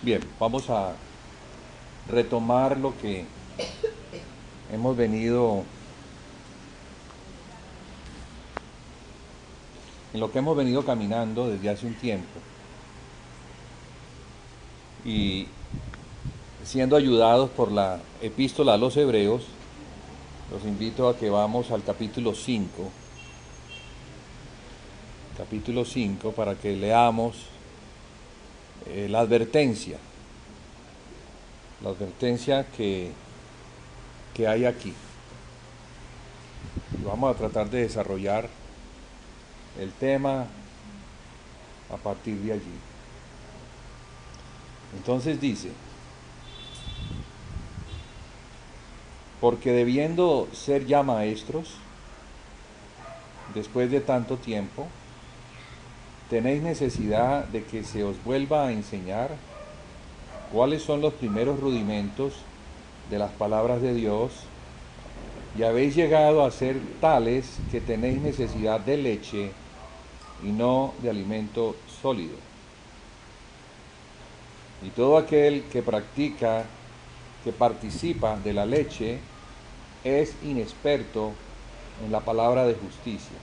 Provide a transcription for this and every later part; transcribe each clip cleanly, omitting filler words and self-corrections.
Bien, vamos a retomar hemos venido, en lo que hemos venido caminando desde hace un tiempo y siendo ayudados por la epístola a los Hebreos, los invito a que vamos al capítulo 5 para que leamos la advertencia que hay aquí. Y vamos a tratar de desarrollar el tema a partir de allí. Entonces dice, porque debiendo ser ya maestros, después de tanto tiempo, tenéis necesidad de que se os vuelva a enseñar cuáles son los primeros rudimentos de las palabras de Dios, y habéis llegado a ser tales que tenéis necesidad de leche y no de alimento sólido. Y todo aquel que participa de la leche, es inexperto en la palabra de justicia,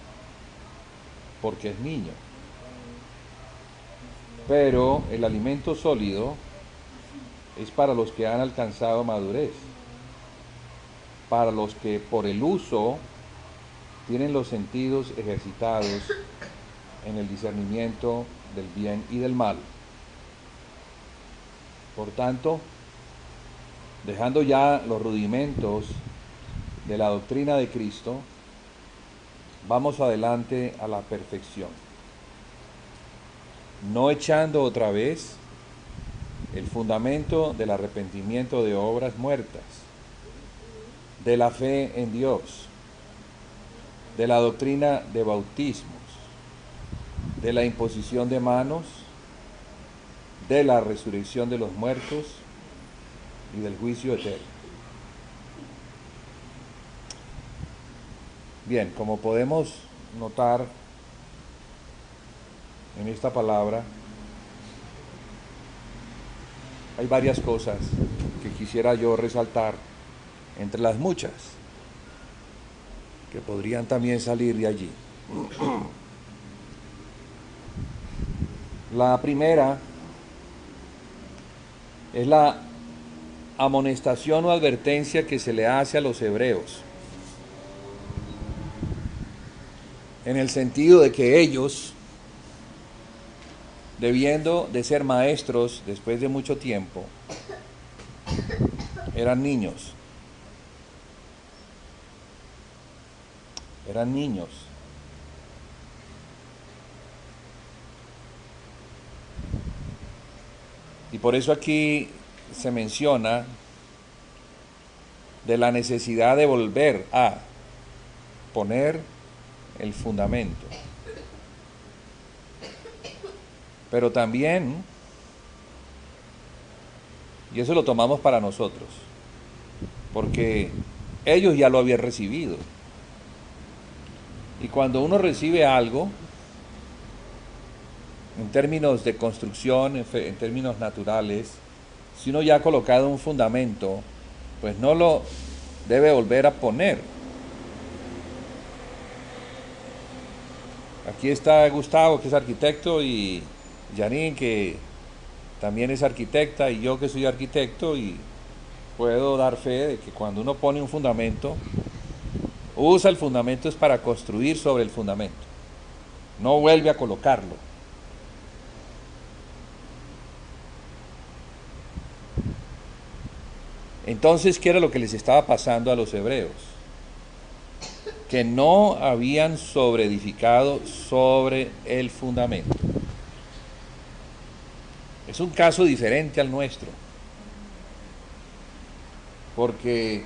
porque es niño. Pero el alimento sólido es para los que han alcanzado madurez, para los que por el uso tienen los sentidos ejercitados en el discernimiento del bien y del mal. Por tanto, dejando ya los rudimentos de la doctrina de Cristo, vamos adelante a la perfección, no echando otra vez el fundamento del arrepentimiento de obras muertas, de la fe en Dios, de la doctrina de bautismos, de la imposición de manos, de la resurrección de los muertos y del juicio eterno. Bien, como podemos notar en esta palabra, hay varias cosas que quisiera yo resaltar, entre las muchas que podrían también salir de allí. La primera es la amonestación o advertencia que se le hace a los hebreos, en el sentido de que ellos, debiendo de ser maestros después de mucho tiempo, eran niños. Eran niños. Y por eso aquí se menciona de la necesidad de volver a poner el fundamento. Pero también, y eso lo tomamos para nosotros, porque ellos ya lo habían recibido. Y cuando uno recibe algo, en términos de construcción, en términos naturales, si uno ya ha colocado un fundamento, pues no lo debe volver a poner. Aquí está Gustavo, que es arquitecto, y Janine, que también es arquitecta, y yo que soy arquitecto, y puedo dar fe de que cuando uno pone un fundamento, usa el fundamento es para construir sobre el fundamento, no vuelve a colocarlo. Entonces, ¿qué era lo que les estaba pasando a los hebreos? Que no habían sobreedificado sobre el fundamento. Es un caso diferente al nuestro, porque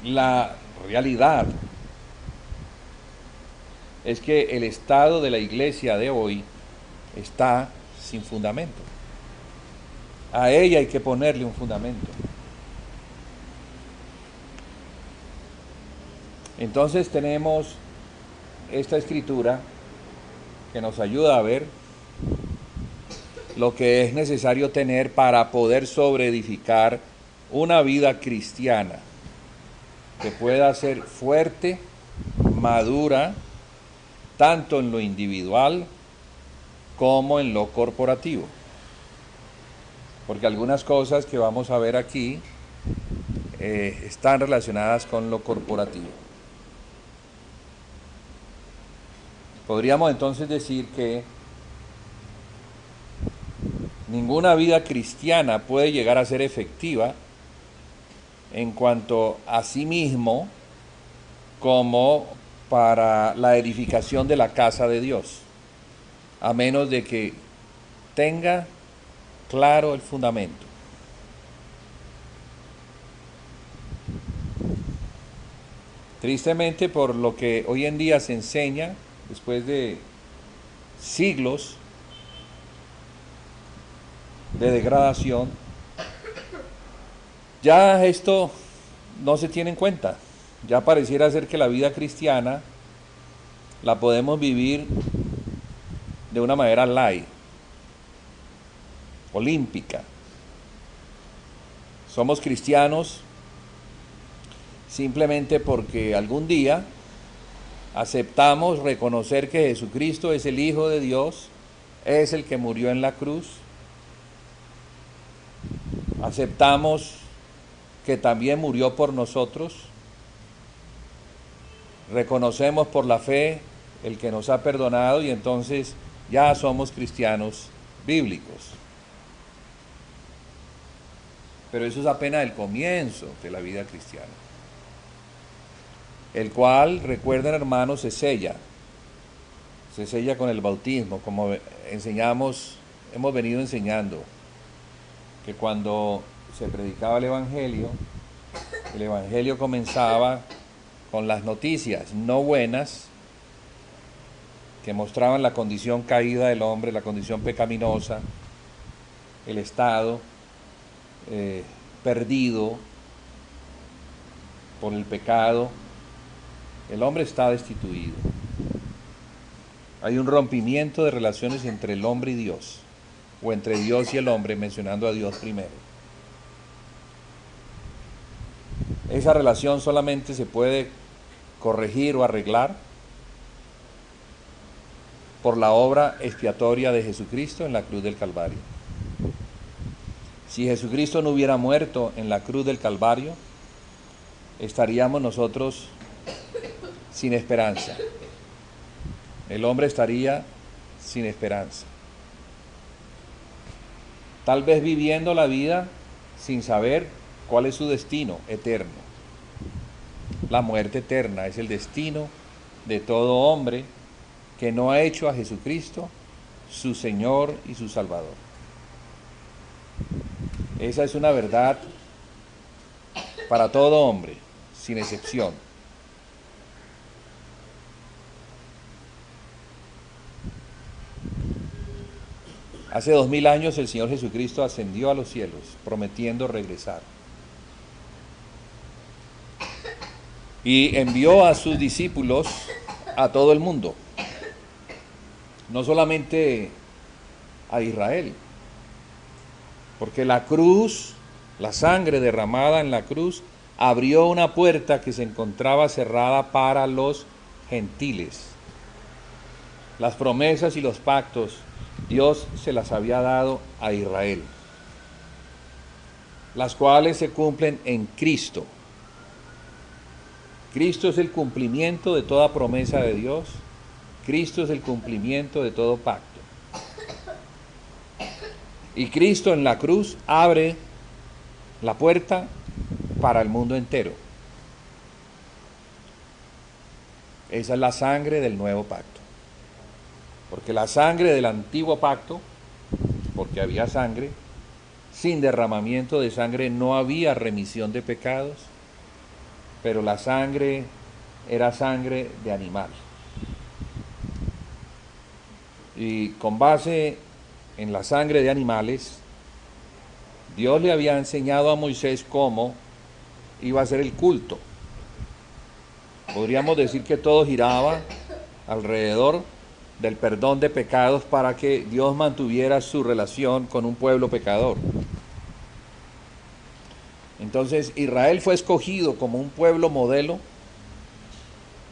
la realidad es que el estado de la iglesia de hoy está sin fundamento. A ella hay que ponerle un fundamento. Entonces tenemos esta escritura que nos ayuda a ver lo que es necesario tener para poder sobreedificar una vida cristiana que pueda ser fuerte, madura, tanto en lo individual como en lo corporativo. Porque algunas cosas que vamos a ver aquí están relacionadas con lo corporativo. Podríamos entonces decir que ninguna vida cristiana puede llegar a ser efectiva en cuanto a sí mismo como para la edificación de la casa de Dios, a menos de que tenga claro el fundamento. Tristemente, por lo que hoy en día se enseña, después de siglos de degradación, ya esto no se tiene en cuenta. Ya pareciera ser que la vida cristiana la podemos vivir de una manera light, olímpica. Somos cristianos simplemente porque algún día aceptamos reconocer que Jesucristo es el Hijo de Dios, es el que murió en la cruz. Aceptamos que también murió por nosotros. Reconocemos por la fe el que nos ha perdonado y entonces ya somos cristianos bíblicos. Pero eso es apenas el comienzo de la vida cristiana, el cual, recuerden hermanos, se sella con el bautismo, como enseñamos, hemos venido enseñando, que cuando se predicaba el Evangelio comenzaba con las noticias no buenas que mostraban la condición caída del hombre, la condición pecaminosa, el estado perdido por el pecado. El hombre está destituido. Hay un rompimiento de relaciones entre el hombre y Dios, o entre Dios y el hombre, mencionando a Dios primero. Esa relación solamente se puede corregir o arreglar por la obra expiatoria de Jesucristo en la cruz del Calvario. Si Jesucristo no hubiera muerto en la cruz del Calvario, estaríamos nosotros sin esperanza. El hombre estaría sin esperanza. Tal vez viviendo la vida sin saber cuál es su destino eterno. La muerte eterna es el destino de todo hombre que no ha hecho a Jesucristo su Señor y su Salvador. Esa es una verdad para todo hombre, sin excepción. Hace 2000 años el Señor Jesucristo ascendió a los cielos, prometiendo regresar. Y envió a sus discípulos a todo el mundo, no solamente a Israel, porque la cruz, la sangre derramada en la cruz, abrió una puerta que se encontraba cerrada para los gentiles. Las promesas y los pactos, Dios se las había dado a Israel, las cuales se cumplen en Cristo. Cristo es el cumplimiento de toda promesa de Dios. Cristo es el cumplimiento de todo pacto. Y Cristo en la cruz abre la puerta para el mundo entero. Esa es la sangre del nuevo pacto. Porque la sangre del antiguo pacto, porque había sangre, sin derramamiento de sangre no había remisión de pecados, pero la sangre era sangre de animal. Y con base en la sangre de animales, Dios le había enseñado a Moisés cómo iba a ser el culto. Podríamos decir que todo giraba alrededor del perdón de pecados para que Dios mantuviera su relación con un pueblo pecador. Entonces Israel fue escogido como un pueblo modelo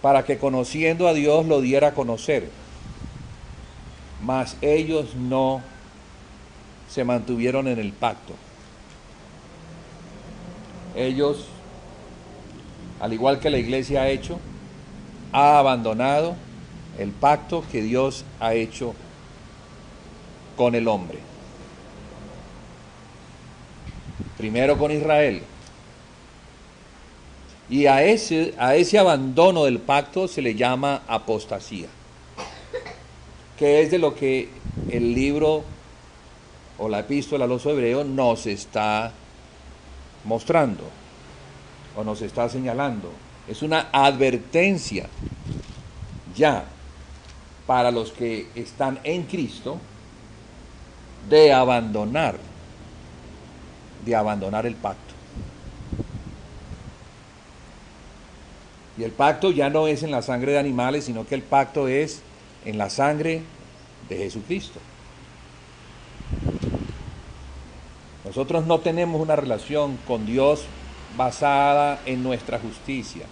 para que conociendo a Dios lo diera a conocer, mas ellos no se mantuvieron en el pacto. Ellos, al igual que la iglesia ha hecho, ha abandonado el pacto que Dios ha hecho con el hombre. Primero con Israel. Y a ese abandono del pacto se le llama apostasía, que es de lo que el libro o la epístola a los hebreos nos está mostrando o nos está señalando. Es una advertencia ya para los que están en Cristo de abandonar el pacto. Y el pacto ya no es en la sangre de animales, sino que el pacto es en la sangre de Jesucristo. Nosotros no tenemos una relación con Dios basada en nuestra justicia,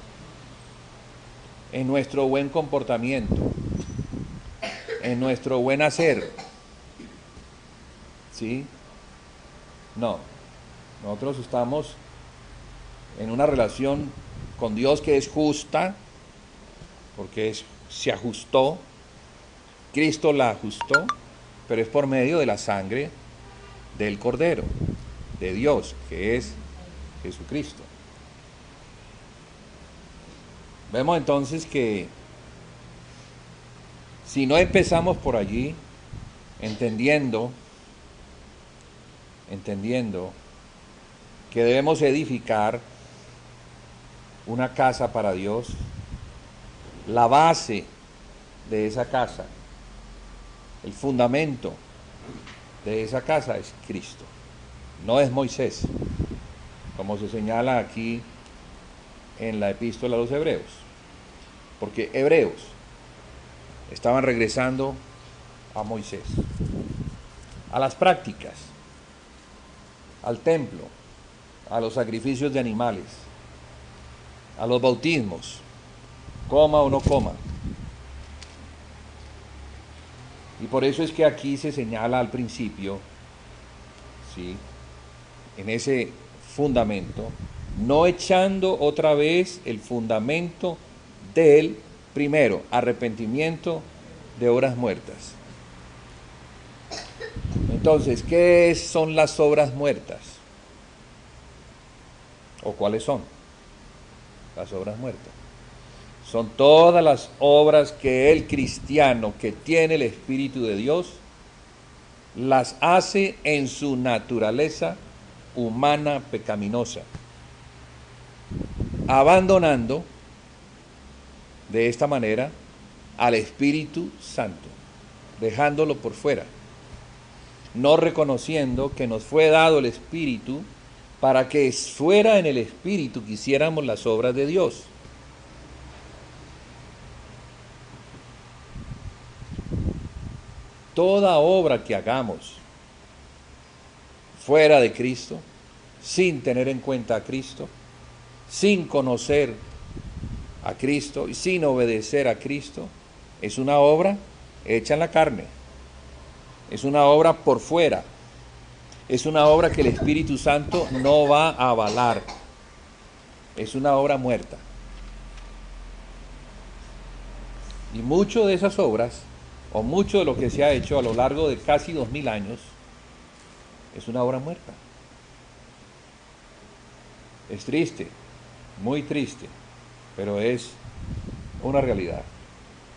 en nuestro buen comportamiento, en nuestro buen hacer. ¿Sí? No. Nosotros estamos en una relación con Dios que es justa, porque se ajustó, Cristo la ajustó, pero es por medio de la sangre del Cordero, de Dios, que es Jesucristo. Vemos entonces que si no empezamos por allí, entendiendo que debemos edificar una casa para Dios, la base de esa casa, el fundamento de esa casa es Cristo, no es Moisés, como se señala aquí en la epístola a los hebreos, porque hebreos estaban regresando a Moisés, a las prácticas, al templo, a los sacrificios de animales, a los bautismos, coma o no coma. Y por eso es que aquí se señala al principio, ¿sí?, en ese fundamento, no echando otra vez el fundamento del primero, arrepentimiento de obras muertas. Entonces, ¿qué son las obras muertas? ¿O cuáles son las obras muertas? Son todas las obras que el cristiano que tiene el Espíritu de Dios las hace en su naturaleza humana pecaminosa, abandonando de esta manera al Espíritu Santo, dejándolo por fuera, no reconociendo que nos fue dado el Espíritu para que fuera en el Espíritu que hiciéramos las obras de Dios. Toda obra que hagamos fuera de Cristo, sin tener en cuenta a Cristo, sin conocer a Cristo y sin obedecer a Cristo, es una obra hecha en la carne, es una obra por fuera, es una obra que el Espíritu Santo no va a avalar, es una obra muerta. Y mucho de esas obras, o mucho de lo que se ha hecho a lo largo de casi 2000 años, es una obra muerta. Es triste, muy triste, pero es una realidad.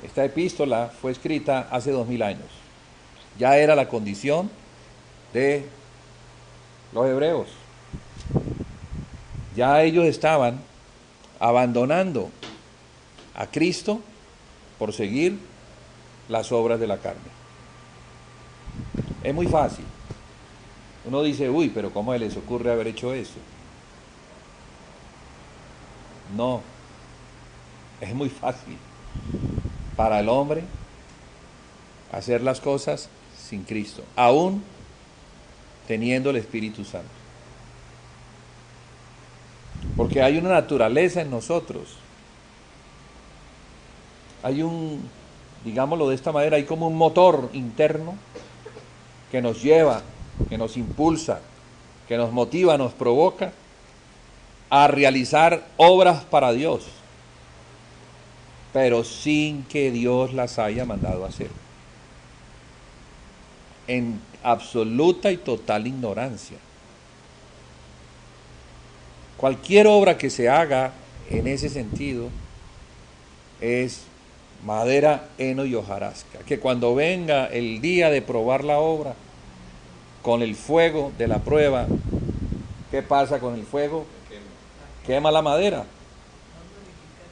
Esta epístola fue escrita hace 2000 años. Ya era la condición de los hebreos. Ya ellos estaban abandonando a Cristo por seguir las obras de la carne. Es muy fácil. Uno dice, uy, pero ¿cómo les ocurre haber hecho eso? No, es muy fácil para el hombre hacer las cosas sin Cristo, aún teniendo el Espíritu Santo. Porque hay una naturaleza en nosotros. Hay digámoslo de esta manera, hay como un motor interno que nos lleva, que nos impulsa, que nos motiva, nos provoca a realizar obras para Dios, pero sin que Dios las haya mandado a hacer. En absoluta y total ignorancia. Cualquier obra que se haga en ese sentido es madera, heno y hojarasca. Que cuando venga el día de probar la obra, con el fuego de la prueba, ¿qué pasa con el fuego? Quema la madera.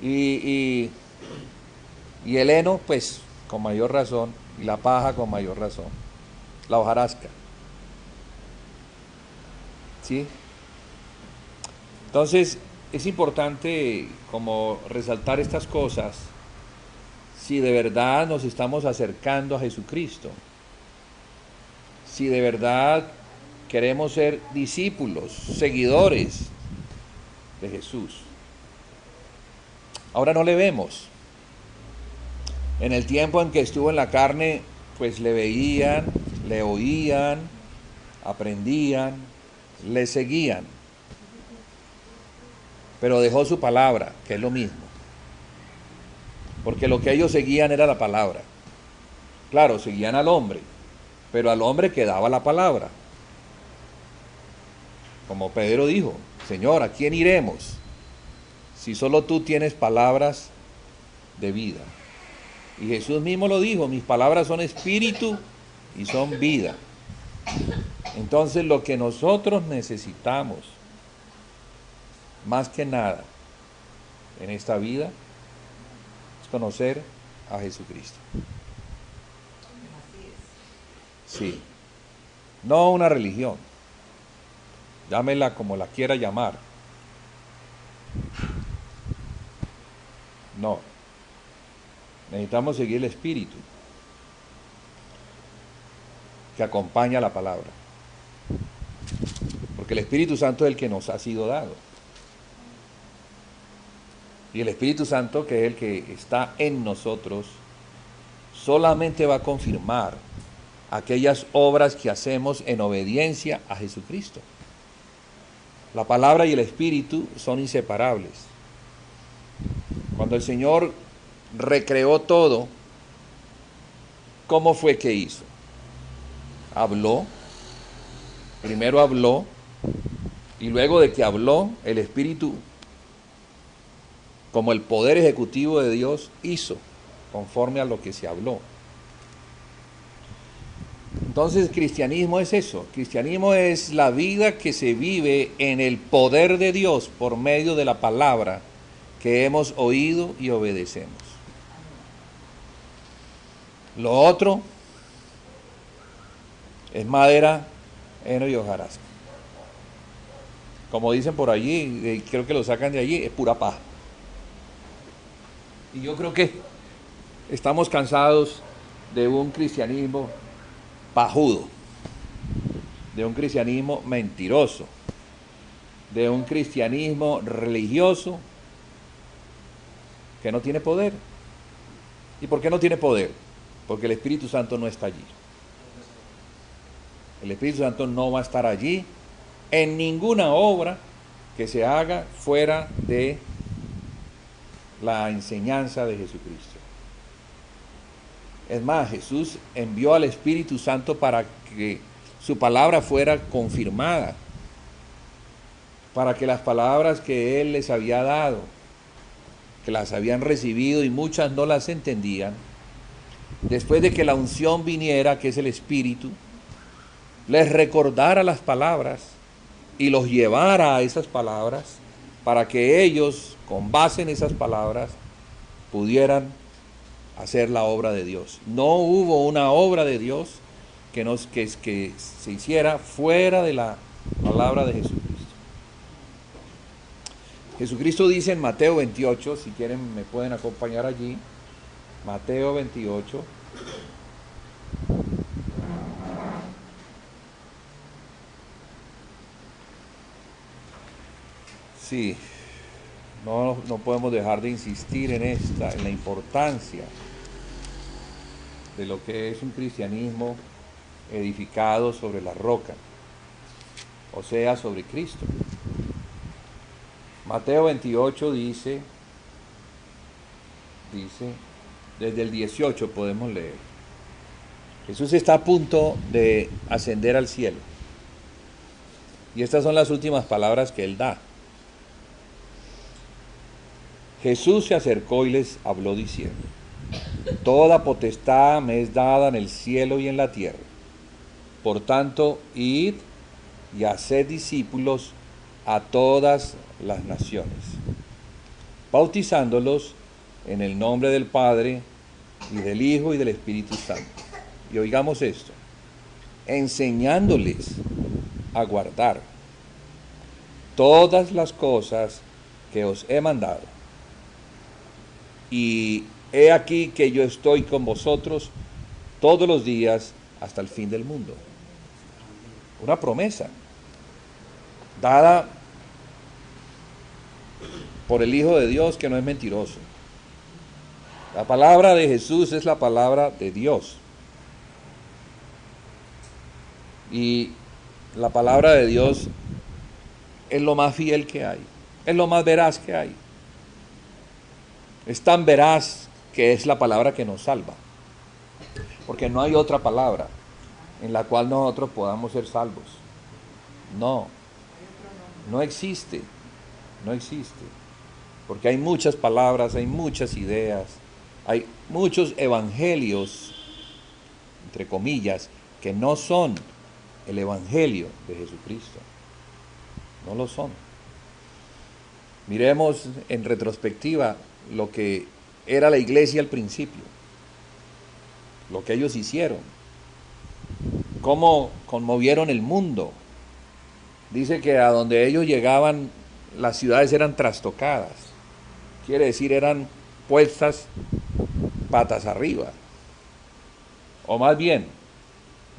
Y el heno, pues, con mayor razón, y la paja con mayor razón. La hojarasca. ¿Sí? Entonces, es importante como resaltar estas cosas si de verdad nos estamos acercando a Jesucristo. Si de verdad queremos ser discípulos, seguidores de Jesús. Ahora no le vemos. En el tiempo en que estuvo en la carne, pues le veían, le oían, aprendían, le seguían. Pero dejó su palabra, que es lo mismo. Porque lo que ellos seguían era la palabra. Claro, seguían al hombre, pero al hombre quedaba la palabra. Como Pedro dijo, Señor, ¿a quién iremos? Si solo tú tienes palabras de vida. Y Jesús mismo lo dijo, mis palabras son espíritu y son vida. Entonces lo que nosotros necesitamos, más que nada, en esta vida, es conocer a Jesucristo. Sí. No una religión. Llámela como la quiera llamar. No. Necesitamos seguir el Espíritu que acompaña la palabra. Porque el Espíritu Santo es el que nos ha sido dado. Y el Espíritu Santo, que es el que está en nosotros, solamente va a confirmar aquellas obras que hacemos en obediencia a Jesucristo. La palabra y el Espíritu son inseparables. Cuando el Señor recreó todo, ¿cómo fue que hizo? Habló, primero habló, y luego de que habló, el Espíritu, como el poder ejecutivo de Dios, hizo conforme a lo que se habló. Entonces, cristianismo es eso. Cristianismo es la vida que se vive en el poder de Dios por medio de la palabra que hemos oído y obedecemos. Lo otro es madera, heno y hojarasca. Como dicen por allí, creo que lo sacan de allí, es pura paja. Y yo creo que estamos cansados de un cristianismo pajudo, de un cristianismo mentiroso, de un cristianismo religioso que no tiene poder. ¿Y por qué no tiene poder? Porque el Espíritu Santo no está allí. El Espíritu Santo no va a estar allí en ninguna obra que se haga fuera de la enseñanza de Jesucristo. Es más, Jesús envió al Espíritu Santo para que su palabra fuera confirmada, para que las palabras que Él les había dado, que las habían recibido y muchas no las entendían, después de que la unción viniera, que es el Espíritu, les recordara las palabras y los llevara a esas palabras para que ellos, con base en esas palabras, pudieran hacer la obra de Dios. No hubo una obra de Dios que se hiciera fuera de la palabra de Jesucristo. Jesucristo dice en Mateo 28, si quieren me pueden acompañar allí, Mateo 28, Sí, no podemos dejar de insistir en la importancia de lo que es un cristianismo edificado sobre la roca, o sea, sobre Cristo. Mateo 28 dice, desde el 18 podemos leer, Jesús está a punto de ascender al cielo. Y estas son las últimas palabras que él da. Jesús se acercó y les habló diciendo: toda potestad me es dada en el cielo y en la tierra. Por tanto, id y haced discípulos a todas las naciones, bautizándolos en el nombre del Padre, y del Hijo, y del Espíritu Santo. Y oigamos esto: enseñándoles a guardar todas las cosas que os he mandado. Y he aquí que yo estoy con vosotros todos los días hasta el fin del mundo. Una promesa dada por el Hijo de Dios, que no es mentiroso. La palabra de Jesús es la palabra de Dios. Y la palabra de Dios es lo más fiel que hay, es lo más veraz que hay. Es tan veraz que es la palabra que nos salva, porque no hay otra palabra en la cual nosotros podamos ser salvos. No existe, porque hay muchas palabras, hay muchas ideas, hay muchos evangelios, entre comillas, que no son el evangelio de Jesucristo. No lo son. Miremos en retrospectiva lo que era la iglesia al principio, lo que ellos hicieron, cómo conmovieron el mundo. Dice que a donde ellos llegaban, las ciudades eran trastocadas, quiere decir, eran puestas patas arriba, o más bien,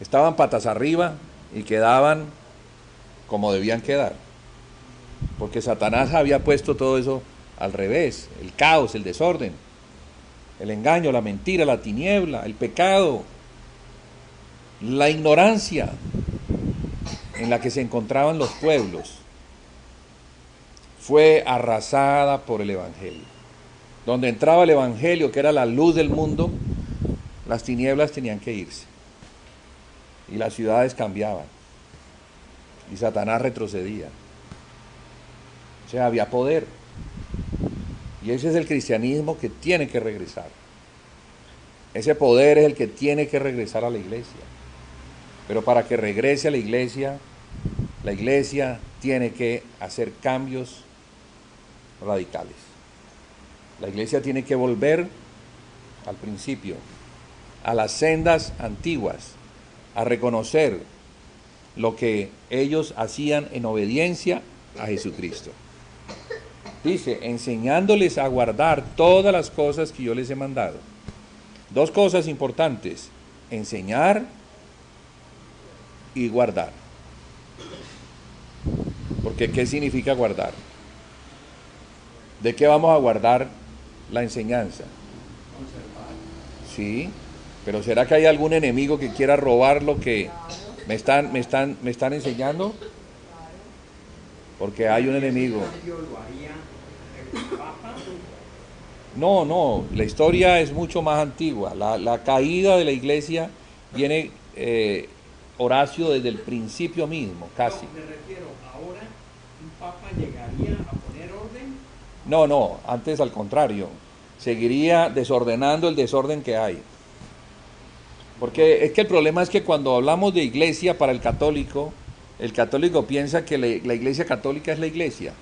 estaban patas arriba y quedaban como debían quedar, porque Satanás había puesto todo eso al revés: el caos, el desorden, el engaño, la mentira, la tiniebla, el pecado, la ignorancia en la que se encontraban los pueblos, fue arrasada por el evangelio. Donde entraba el evangelio, que era la luz del mundo, las tinieblas tenían que irse y las ciudades cambiaban y Satanás retrocedía. O sea, había poder. Y ese es el cristianismo que tiene que regresar. Ese poder es el que tiene que regresar a la iglesia. Pero para que regrese a la iglesia tiene que hacer cambios radicales. La iglesia tiene que volver al principio, a las sendas antiguas, a reconocer lo que ellos hacían en obediencia a Jesucristo. Dice, enseñándoles a guardar todas las cosas que yo les he mandado. Dos cosas importantes: enseñar y guardar. Porque ¿qué significa guardar? ¿De qué vamos a guardar la enseñanza? Sí, pero ¿será que hay algún enemigo que quiera robar lo que me están enseñando? Porque hay un enemigo. No, la historia es mucho más antigua. La caída de la iglesia viene Horacio desde el principio mismo, casi. Me refiero, ahora un papa llegaría a poner orden. No, antes al contrario, seguiría desordenando el desorden que hay. Porque es que el problema es que cuando hablamos de iglesia para el católico piensa que la iglesia católica es la iglesia.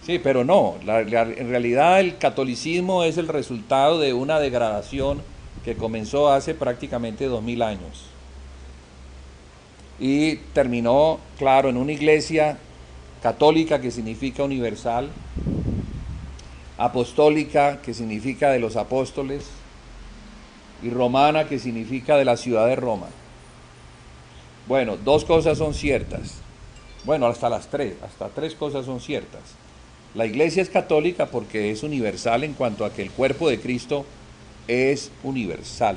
Sí, pero no, en realidad el catolicismo es el resultado de una degradación que comenzó hace prácticamente 2000 años. Y terminó, claro, en una iglesia católica, que significa universal, apostólica, que significa de los apóstoles, y romana, que significa de la ciudad de Roma. Bueno, dos cosas son ciertas. Bueno, hasta tres cosas son ciertas. La iglesia es católica porque es universal en cuanto a que el cuerpo de Cristo es universal.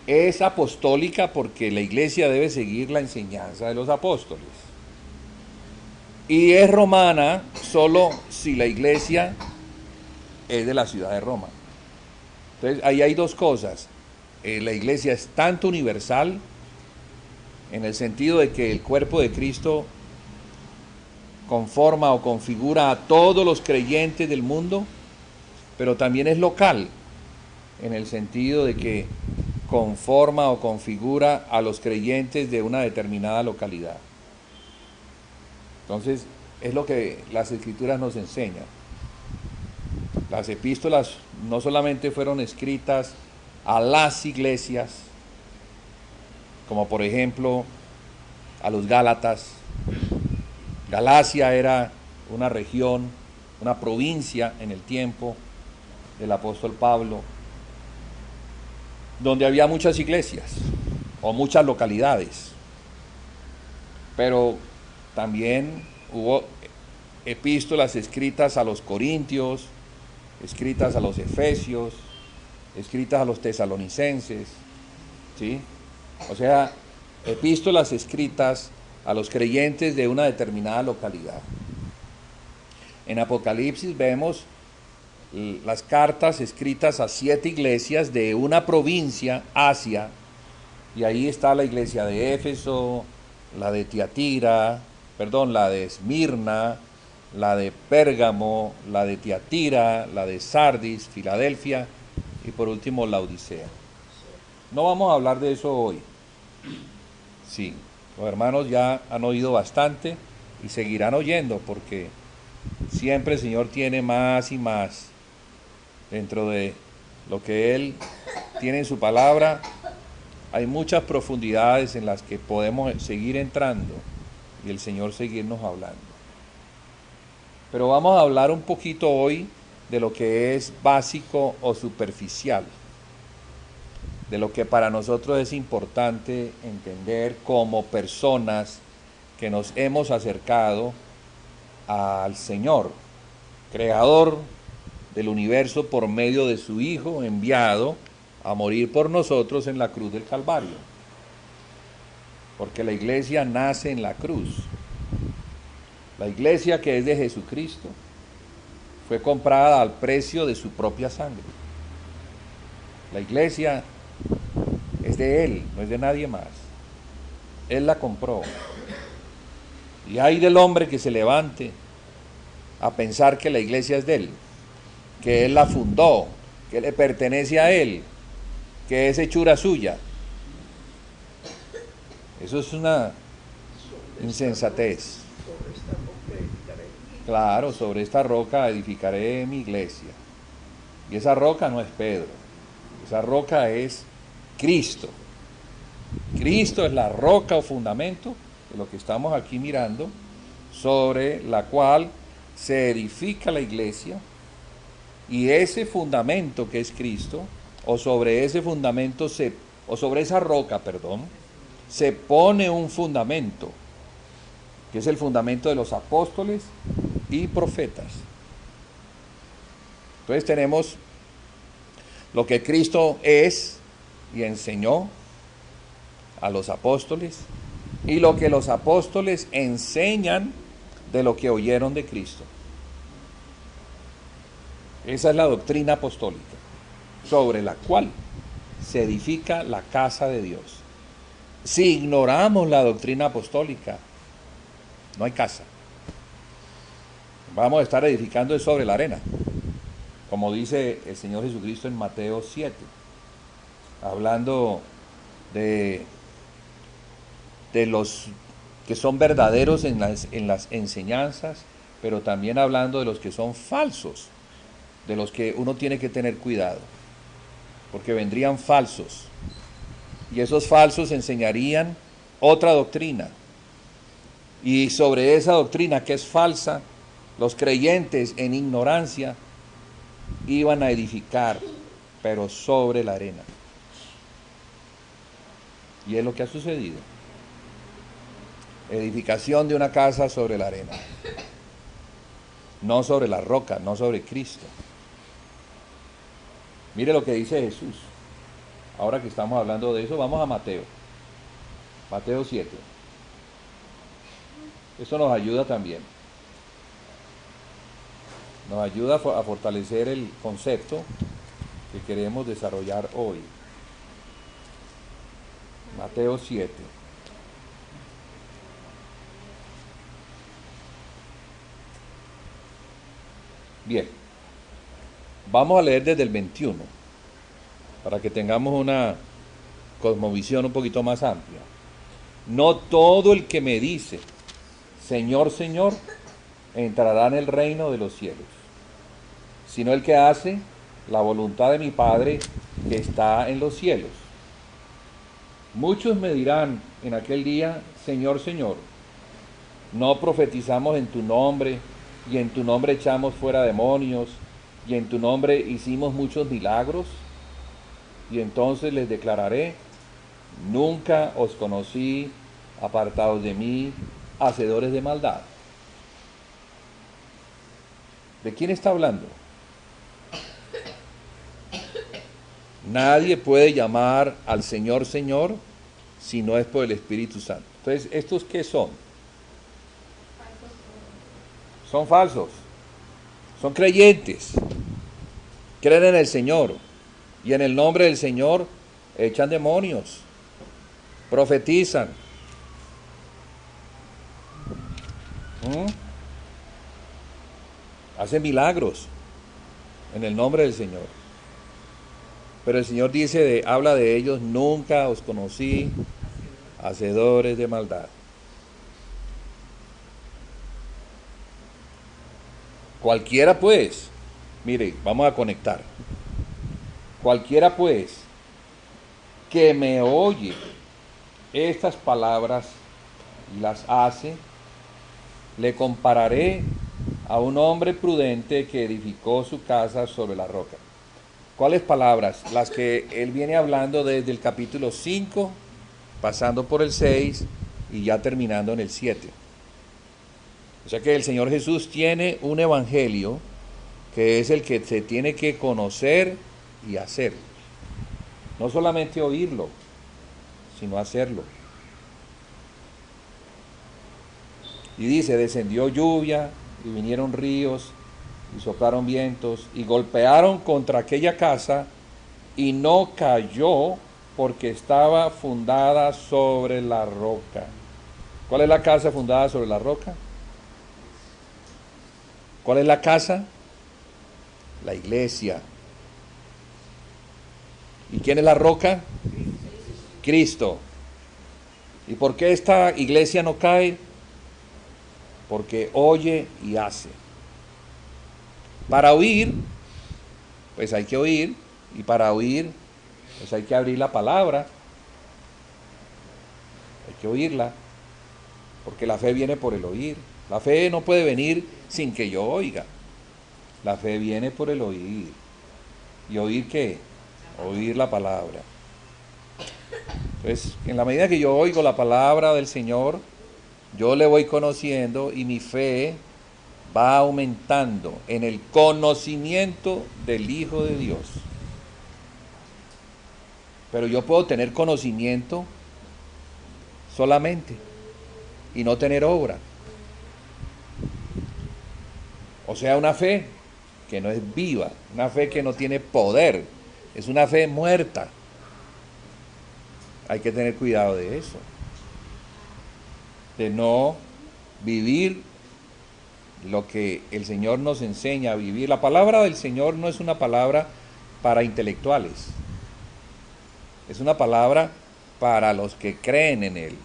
Es apostólica porque la iglesia debe seguir la enseñanza de los apóstoles. Y es romana solo si la iglesia es de la ciudad de Roma. Entonces ahí hay dos cosas. La iglesia es tanto universal en el sentido de que el cuerpo de Cristo conforma o configura a todos los creyentes del mundo, pero también es local en el sentido de que conforma o configura a los creyentes de una determinada localidad. Entonces, es lo que las escrituras nos enseñan. Las epístolas no solamente fueron escritas a las iglesias, como por ejemplo a los Gálatas. Galacia era una región, una provincia en el tiempo del apóstol Pablo, donde había muchas iglesias o muchas localidades, pero también hubo epístolas escritas a los corintios, escritas a los efesios, escritas a los tesalonicenses, ¿sí? O sea, epístolas escritas a los creyentes de una determinada localidad. En Apocalipsis vemos las cartas escritas a 7 iglesias de una provincia, Asia, y ahí está la iglesia de Éfeso, la de Tiatira, la de Esmirna, la de Pérgamo, la de Tiatira, la de Sardis, Filadelfia y por último Laodicea. No vamos a hablar de eso hoy. Sí, los hermanos ya han oído bastante y seguirán oyendo porque siempre el Señor tiene más y más dentro de lo que Él tiene en su palabra. Hay muchas profundidades en las que podemos seguir entrando y el Señor seguirnos hablando. Pero vamos a hablar un poquito hoy de lo que es básico o superficial, de lo que para nosotros es importante entender como personas que nos hemos acercado al Señor, creador del universo por medio de su Hijo enviado a morir por nosotros en la cruz del Calvario. Porque la iglesia nace en la cruz. La iglesia que es de Jesucristo fue comprada al precio de su propia sangre. La iglesia es de Él, no es de nadie más. Él la compró. Y hay del hombre que se levante a pensar que la iglesia es de Él, que Él la fundó, que le pertenece a Él, que es hechura suya. Eso es una insensatez. Claro, sobre esta roca edificaré mi iglesia. Y esa roca no es Pedro, esa roca es Cristo. Cristo es la roca o fundamento de lo que estamos aquí mirando, sobre la cual se edifica la iglesia, y ese fundamento que es Cristo, o sobre ese fundamento sobre esa roca, se pone un fundamento, que es el fundamento de los apóstoles y profetas. Entonces tenemos lo que Cristo es y enseñó a los apóstoles, y lo que los apóstoles enseñan de lo que oyeron de Cristo. Esa es la doctrina apostólica, sobre la cual se edifica la casa de Dios. Si ignoramos la doctrina apostólica, no hay casa. Vamos a estar edificando sobre la arena, como dice el Señor Jesucristo en Mateo 7, hablando de los que son verdaderos en las enseñanzas, pero también hablando de los que son falsos, de los que uno tiene que tener cuidado, porque vendrían falsos, y esos falsos enseñarían otra doctrina, y sobre esa doctrina que es falsa, los creyentes en ignorancia iban a edificar, pero sobre la arena. Y es lo que ha sucedido. Edificación de una casa sobre la arena. No sobre la roca, no sobre Cristo. Mire lo que dice Jesús. Ahora que estamos hablando de eso, vamos a Mateo. Mateo 7. Eso nos ayuda también. Nos ayuda a fortalecer el concepto que queremos desarrollar hoy. Mateo 7. Bien, vamos a leer desde el 21, para que tengamos una cosmovisión un poquito más amplia. No todo el que me dice, Señor, Señor, entrará en el reino de los cielos, sino el que hace la voluntad de mi Padre que está en los cielos. Muchos me dirán en aquel día, Señor, Señor, ¿no profetizamos en tu nombre, y en tu nombre echamos fuera demonios, y en tu nombre hicimos muchos milagros? Y entonces les declararé, nunca os conocí, apartados de mí, hacedores de maldad. ¿De quién está hablando? Nadie puede llamar al Señor, Señor, si no es por el Espíritu Santo. Entonces, ¿estos qué son? Son falsos. Son creyentes. Creen en el Señor. Y en el nombre del Señor echan demonios. Profetizan. Hacen milagros en el nombre del Señor. Pero el Señor dice, habla de ellos, nunca os conocí, hacedores de maldad. Cualquiera pues, mire, vamos a conectar. Cualquiera pues que me oye estas palabras y las hace, le compararé a un hombre prudente que edificó su casa sobre la roca. ¿Cuáles palabras? Las que él viene hablando desde el capítulo 5, pasando por el 6 y ya terminando en el 7. O sea que el Señor Jesús tiene un evangelio que es el que se tiene que conocer y hacer. No solamente oírlo, sino hacerlo. Y dice, descendió lluvia y vinieron ríos y soplaron vientos y golpearon contra aquella casa y no cayó porque estaba fundada sobre la roca. ¿Cuál es la casa fundada sobre la roca? ¿Cuál es la casa? La iglesia. ¿Y quién es la roca? Cristo. ¿Y por qué esta iglesia no cae? Porque oye y hace. Para oír, pues hay que oír, y para oír, pues hay que abrir la palabra, hay que oírla, porque la fe viene por el oír. La fe no puede venir sin que yo oiga. La fe viene por el oír. ¿Y oír qué? Oír la palabra. Entonces, en la medida que yo oigo la palabra del Señor, yo le voy conociendo y mi fe va aumentando en el conocimiento del Hijo de Dios. Pero yo puedo tener conocimiento solamente y no tener obra. O sea, una fe que no es viva, una fe que no tiene poder, es una fe muerta. Hay que tener cuidado de eso, de no vivir lo que el Señor nos enseña a vivir. La palabra del Señor no es una palabra para intelectuales, es una palabra para los que creen en Él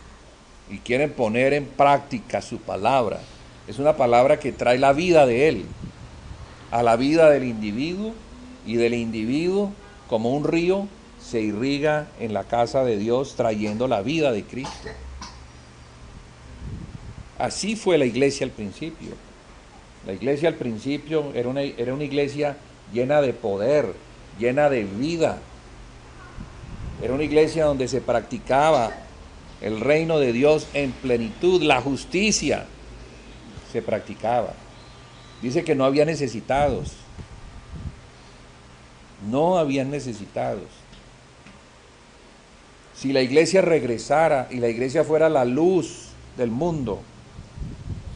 y quieren poner en práctica su palabra. Es una palabra que trae la vida de Él a la vida del individuo, y del individuo, como un río, se irriga en la casa de Dios trayendo la vida de Cristo. Así fue la iglesia al principio. La iglesia al principio era una iglesia llena de poder, llena de vida. Era una iglesia donde se practicaba el reino de Dios en plenitud, la justicia se practicaba. Dice que no había necesitados. No habían necesitados. Si la iglesia regresara y la iglesia fuera la luz del mundo,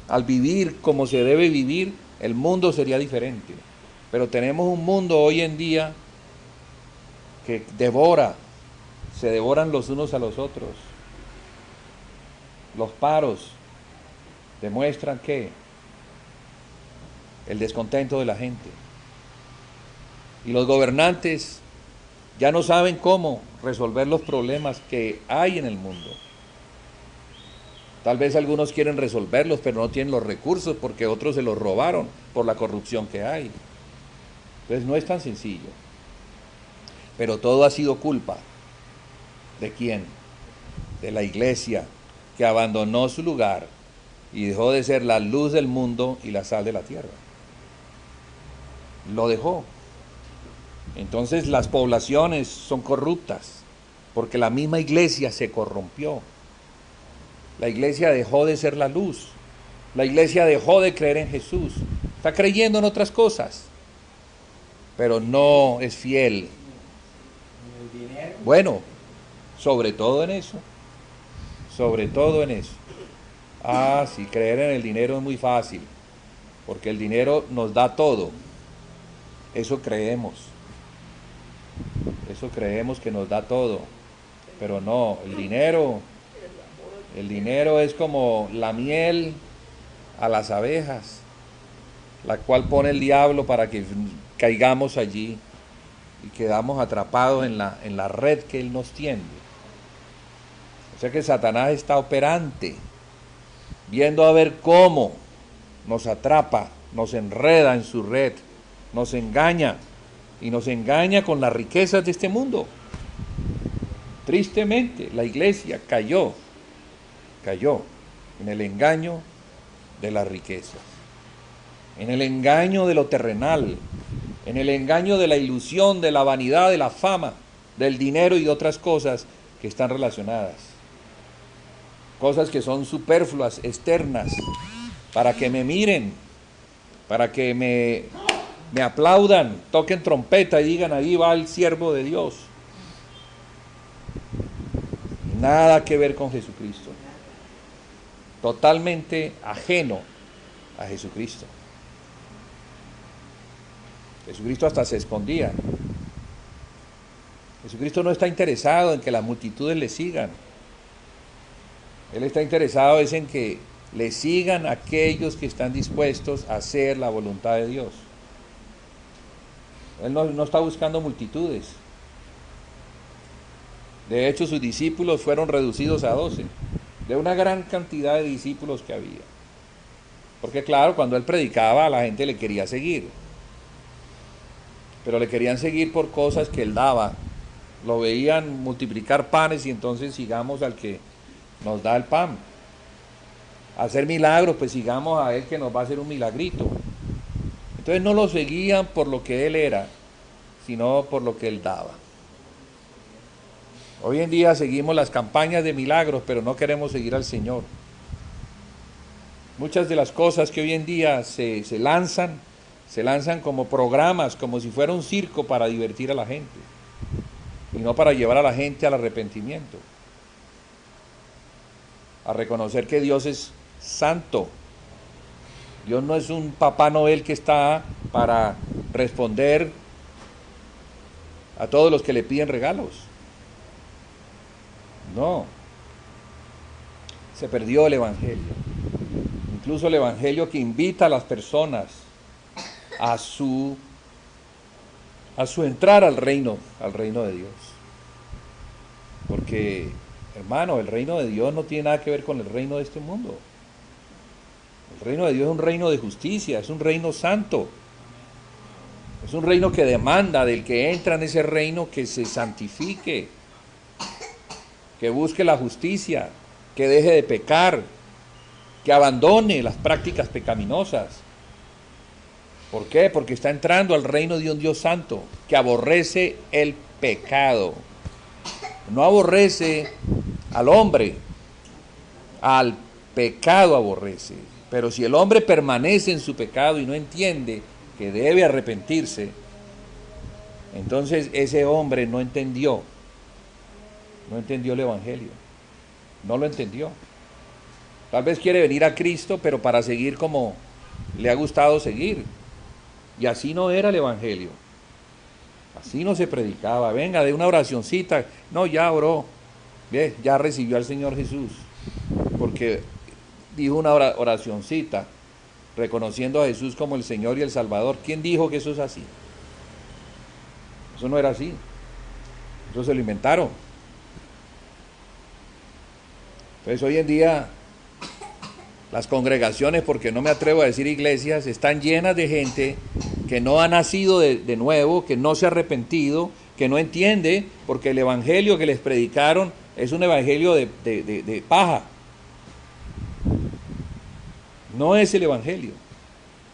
al vivir como se debe vivir, el mundo sería diferente. Pero tenemos un mundo hoy en día que se devoran los unos a los otros. Los paros demuestran que el descontento de la gente. Y los gobernantes ya no saben cómo resolver los problemas que hay en el mundo. Tal vez algunos quieren resolverlos, pero no tienen los recursos porque otros se los robaron por la corrupción que hay. Entonces no es tan sencillo. Pero todo ha sido culpa. ¿De quién? De la iglesia, que abandonó su lugar y dejó de ser la luz del mundo y la sal de la tierra. Lo dejó. Entonces las poblaciones son corruptas, porque la misma iglesia se corrompió. La iglesia dejó de ser la luz. La iglesia dejó de creer en Jesús. Está creyendo en otras cosas, pero no es fiel. Bueno, sobre todo en eso. Sobre todo en eso. Ah, sí, creer en el dinero es muy fácil, porque el dinero nos da todo. Eso creemos. Eso creemos que nos da todo. Pero no, el dinero es como la miel a las abejas, la cual pone el diablo para que caigamos allí y quedamos atrapados en la red que él nos tiende. O sea que Satanás está operante, viendo a ver cómo nos atrapa, nos enreda en su red, nos engaña, y nos engaña con las riquezas de este mundo. Tristemente, la iglesia cayó en el engaño de las riquezas, en el engaño de lo terrenal, en el engaño de la ilusión, de la vanidad, de la fama, del dinero y otras cosas que están relacionadas. Cosas que son superfluas, externas, para que me miren, para que me aplaudan, toquen trompeta y digan, ahí va el siervo de Dios. Nada que ver con Jesucristo. Totalmente ajeno a Jesucristo. Jesucristo hasta se escondía. Jesucristo no está interesado en que las multitudes le sigan. Él está interesado es en que le sigan aquellos que están dispuestos a hacer la voluntad de Dios. Él no está buscando multitudes. De hecho, sus discípulos fueron reducidos a 12, de una gran cantidad de discípulos que había. Porque claro, cuando él predicaba, a la gente le quería seguir. Pero le querían seguir por cosas que él daba. Lo veían multiplicar panes y entonces sigamos al que nos da el pan. Hacer milagros, pues sigamos a él que nos va a hacer un milagrito. Entonces no lo seguían por lo que él era, sino por lo que él daba. Hoy en día seguimos las campañas de milagros, pero no queremos seguir al Señor. Muchas de las cosas que hoy en día se lanzan como programas, como si fuera un circo para divertir a la gente, y no para llevar a la gente al arrepentimiento, a reconocer que Dios es santo. Dios no es un Papá Noel que está para responder a todos los que le piden regalos. No. Se perdió el Evangelio. Incluso el Evangelio que invita a las personas a su entrar al reino de Dios. Porque, hermano, el reino de Dios no tiene nada que ver con el reino de este mundo. El reino de Dios es un reino de justicia, es un reino santo. Es un reino que demanda del que entra en ese reino que se santifique, que busque la justicia, que deje de pecar, que abandone las prácticas pecaminosas. ¿Por qué? Porque está entrando al reino de un Dios santo, que aborrece el pecado. No aborrece al hombre, al pecado aborrece. Pero si el hombre permanece en su pecado y no entiende que debe arrepentirse, entonces ese hombre no entendió el Evangelio, no lo entendió. Tal vez quiere venir a Cristo, pero para seguir como le ha gustado seguir. Y así no era el Evangelio. Así no se predicaba. Venga, de una oracioncita. No, ya oró. ¿Ve? Ya recibió al Señor Jesús. Porque dijo una oracioncita, reconociendo a Jesús como el Señor y el Salvador. ¿Quién dijo que eso es así? Eso no era así. Eso se lo inventaron. Entonces hoy en día las congregaciones, porque no me atrevo a decir iglesias, están llenas de gente que no ha nacido de nuevo, que no se ha arrepentido, que no entiende, porque el evangelio que les predicaron es un evangelio de paja. No es el evangelio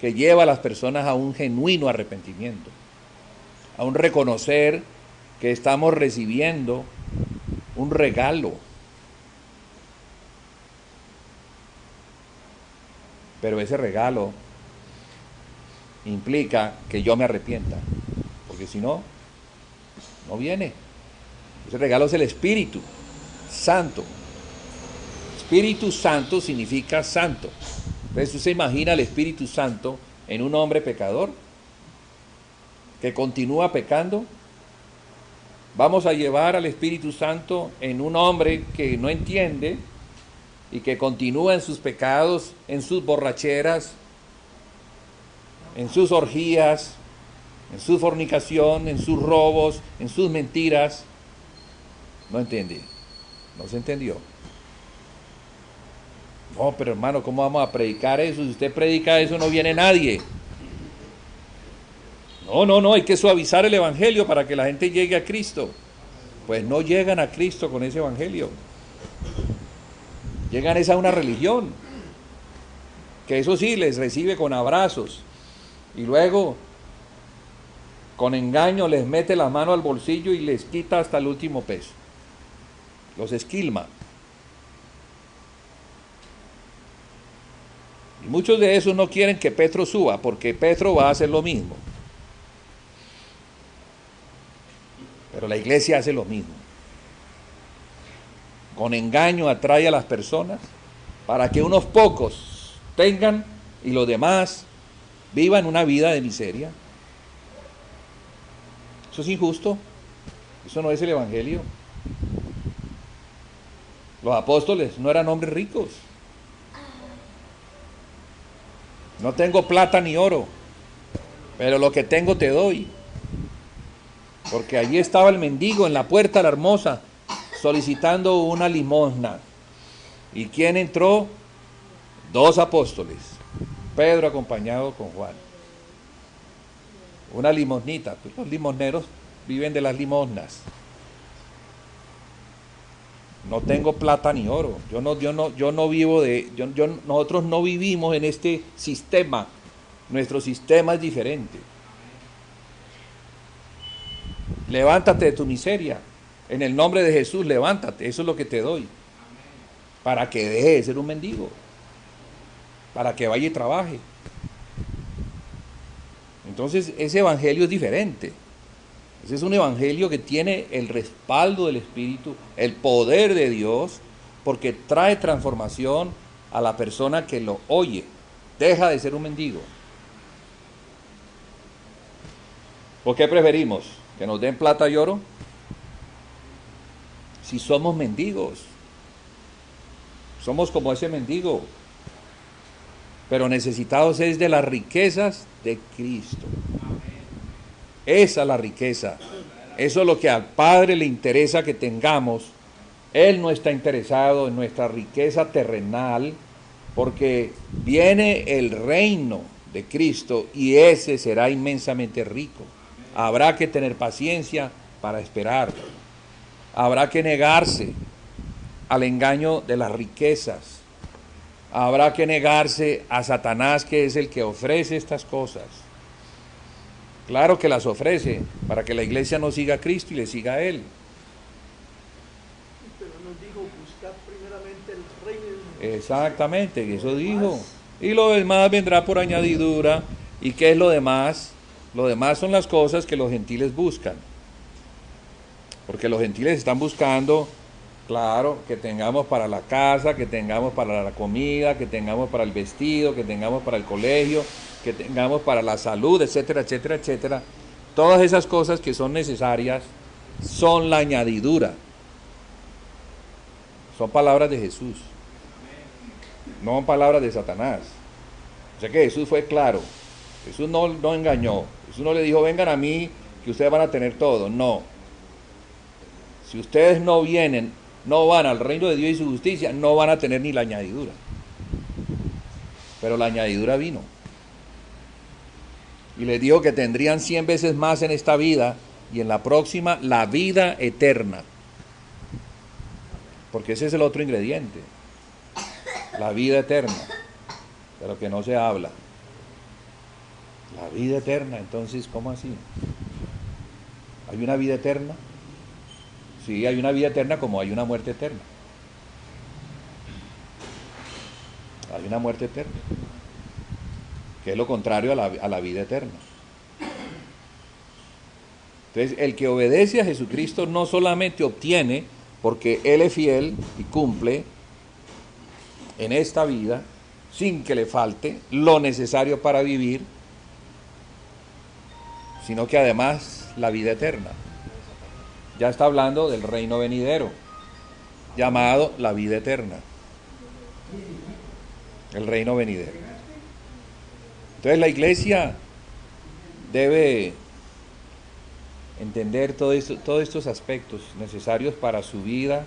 que lleva a las personas a un genuino arrepentimiento, a un reconocer que estamos recibiendo un regalo. Pero ese regalo implica que yo me arrepienta, porque si no, no viene. Ese regalo es el Espíritu Santo. Espíritu Santo significa santo. Entonces usted imagina el Espíritu Santo en un hombre pecador que continúa pecando. Vamos a llevar al Espíritu Santo en un hombre que no entiende y que continúa en sus pecados, en sus borracheras, en sus orgías, en su fornicación, en sus robos, en sus mentiras. No entendí, no se entendió. No, pero hermano, ¿cómo vamos a predicar eso? Si usted predica eso no viene nadie. No, hay que suavizar el evangelio para que la gente llegue a Cristo. Pues no llegan a Cristo con ese evangelio. Llegan a una religión, que eso sí, les recibe con abrazos, y luego con engaño les mete la mano al bolsillo y les quita hasta el último peso. Los esquilma. Y muchos de esos no quieren que Petro suba, porque Petro va a hacer lo mismo. Pero la iglesia hace lo mismo. Con engaño atrae a las personas para que unos pocos tengan y los demás vivan una vida de miseria. Eso es injusto. Eso no es el evangelio. Los apóstoles no eran hombres ricos. No tengo plata ni oro, pero lo que tengo te doy. Porque allí estaba el mendigo en la puerta de la Hermosa, solicitando una limosna. ¿Y quién entró? 2 apóstoles. Pedro acompañado con Juan. Una limosnita. Pues los limosneros viven de las limosnas. No tengo plata ni oro. Nosotros no vivimos en este sistema. Nuestro sistema es diferente. Levántate de tu miseria. En el nombre de Jesús, levántate. Eso es lo que te doy. Para que deje de ser un mendigo. Para que vaya y trabaje. Entonces, ese evangelio es diferente. Ese es un evangelio que tiene el respaldo del Espíritu, el poder de Dios, porque trae transformación a la persona que lo oye. Deja de ser un mendigo. ¿Por qué preferimos? ¿Que nos den plata y oro? Si somos mendigos. Somos como ese mendigo. Pero necesitados es de las riquezas de Cristo. Esa es la riqueza. Eso es lo que al Padre le interesa que tengamos. Él no está interesado en nuestra riqueza terrenal, porque viene el reino de Cristo y ese será inmensamente rico. Habrá que tener paciencia para esperar. Habrá que negarse al engaño de las riquezas. Habrá que negarse a Satanás, que es el que ofrece estas cosas. Claro que las ofrece para que la iglesia no siga a Cristo y le siga a Él. Pero nos dijo, buscar primeramente el reino. Exactamente, eso dijo. Y lo demás vendrá por añadidura. ¿Y qué es lo demás? Lo demás son las cosas que los gentiles buscan. Porque los gentiles están buscando, claro, que tengamos para la casa, que tengamos para la comida, que tengamos para el vestido, que tengamos para el colegio, que tengamos para la salud, etcétera, etcétera, etcétera. Todas esas cosas que son necesarias son la añadidura. Son palabras de Jesús, no son palabras de Satanás. O sea que Jesús fue claro. Jesús no engañó. Jesús no le dijo, vengan a mí, que ustedes van a tener todo. No. Si ustedes no vienen, no van al reino de Dios y su justicia, no van a tener ni la añadidura. Pero la añadidura vino. Y les dijo que tendrían 100 veces más en esta vida y en la próxima la vida eterna. Porque ese es el otro ingrediente. La vida eterna. De lo que no se habla. La vida eterna, entonces, ¿cómo así? ¿Hay una vida eterna? Sí, hay una vida eterna como hay una muerte eterna. Hay una muerte eterna, que es lo contrario a la vida eterna. Entonces, el que obedece a Jesucristo no solamente obtiene, porque Él es fiel y cumple en esta vida, sin que le falte lo necesario para vivir, sino que además la vida eterna. Ya está hablando del reino venidero, llamado la vida eterna. El reino venidero. Entonces la iglesia debe entender todos estos aspectos necesarios para su vida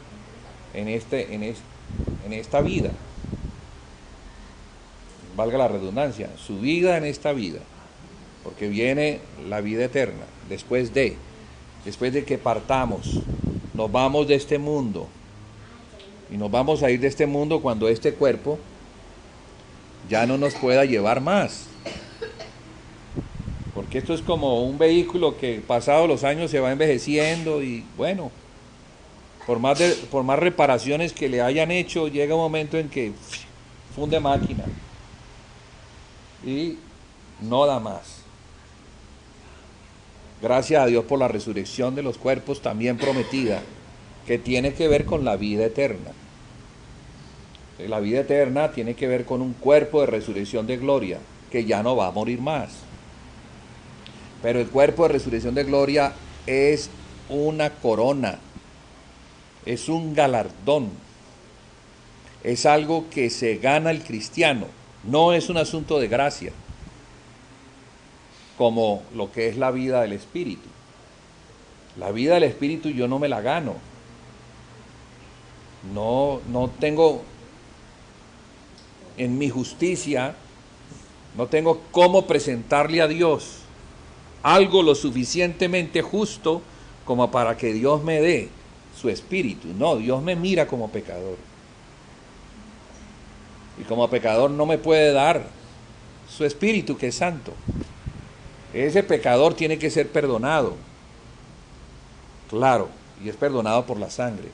en esta vida. Valga la redundancia, su vida en esta vida. Porque viene la vida eterna, después de que partamos, nos vamos de este mundo, y nos vamos a ir de este mundo cuando este cuerpo ya no nos pueda llevar más. Porque esto es como un vehículo que pasados los años se va envejeciendo y bueno, por más reparaciones que le hayan hecho, llega un momento en que funde máquina y no da más. Gracias a Dios por la resurrección de los cuerpos también prometida, que tiene que ver con la vida eterna. La vida eterna tiene que ver con un cuerpo de resurrección de gloria, que ya no va a morir más. Pero el cuerpo de resurrección de gloria es una corona, es un galardón, es algo que se gana el cristiano, no es un asunto de gracia, como lo que es la vida del Espíritu. La vida del Espíritu yo no me la gano. No tengo en mi justicia, no tengo cómo presentarle a Dios algo lo suficientemente justo como para que Dios me dé su Espíritu. No, Dios me mira como pecador. Y como pecador no me puede dar su Espíritu, que es santo. Ese pecador tiene que ser perdonado, claro, y es perdonado por la sangre.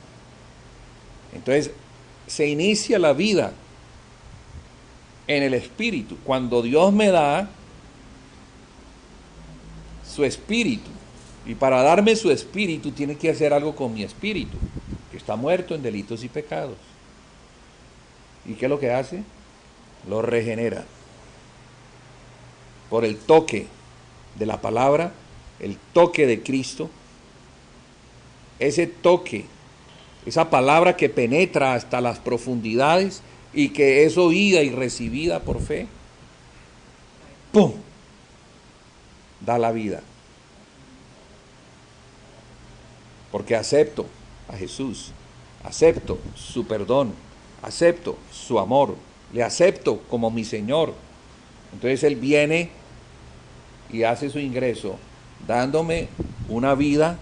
Entonces, se inicia la vida en el Espíritu. Cuando Dios me da su Espíritu, y para darme su Espíritu tiene que hacer algo con mi espíritu, que está muerto en delitos y pecados. ¿Y qué es lo que hace? Lo regenera. Por el toque de la palabra, el toque de Cristo, ese toque, esa palabra que penetra hasta las profundidades y que es oída y recibida por fe, ¡pum!, da la vida. Porque acepto a Jesús, acepto su perdón, acepto su amor, le acepto como mi Señor. Entonces Él viene y hace su ingreso dándome una vida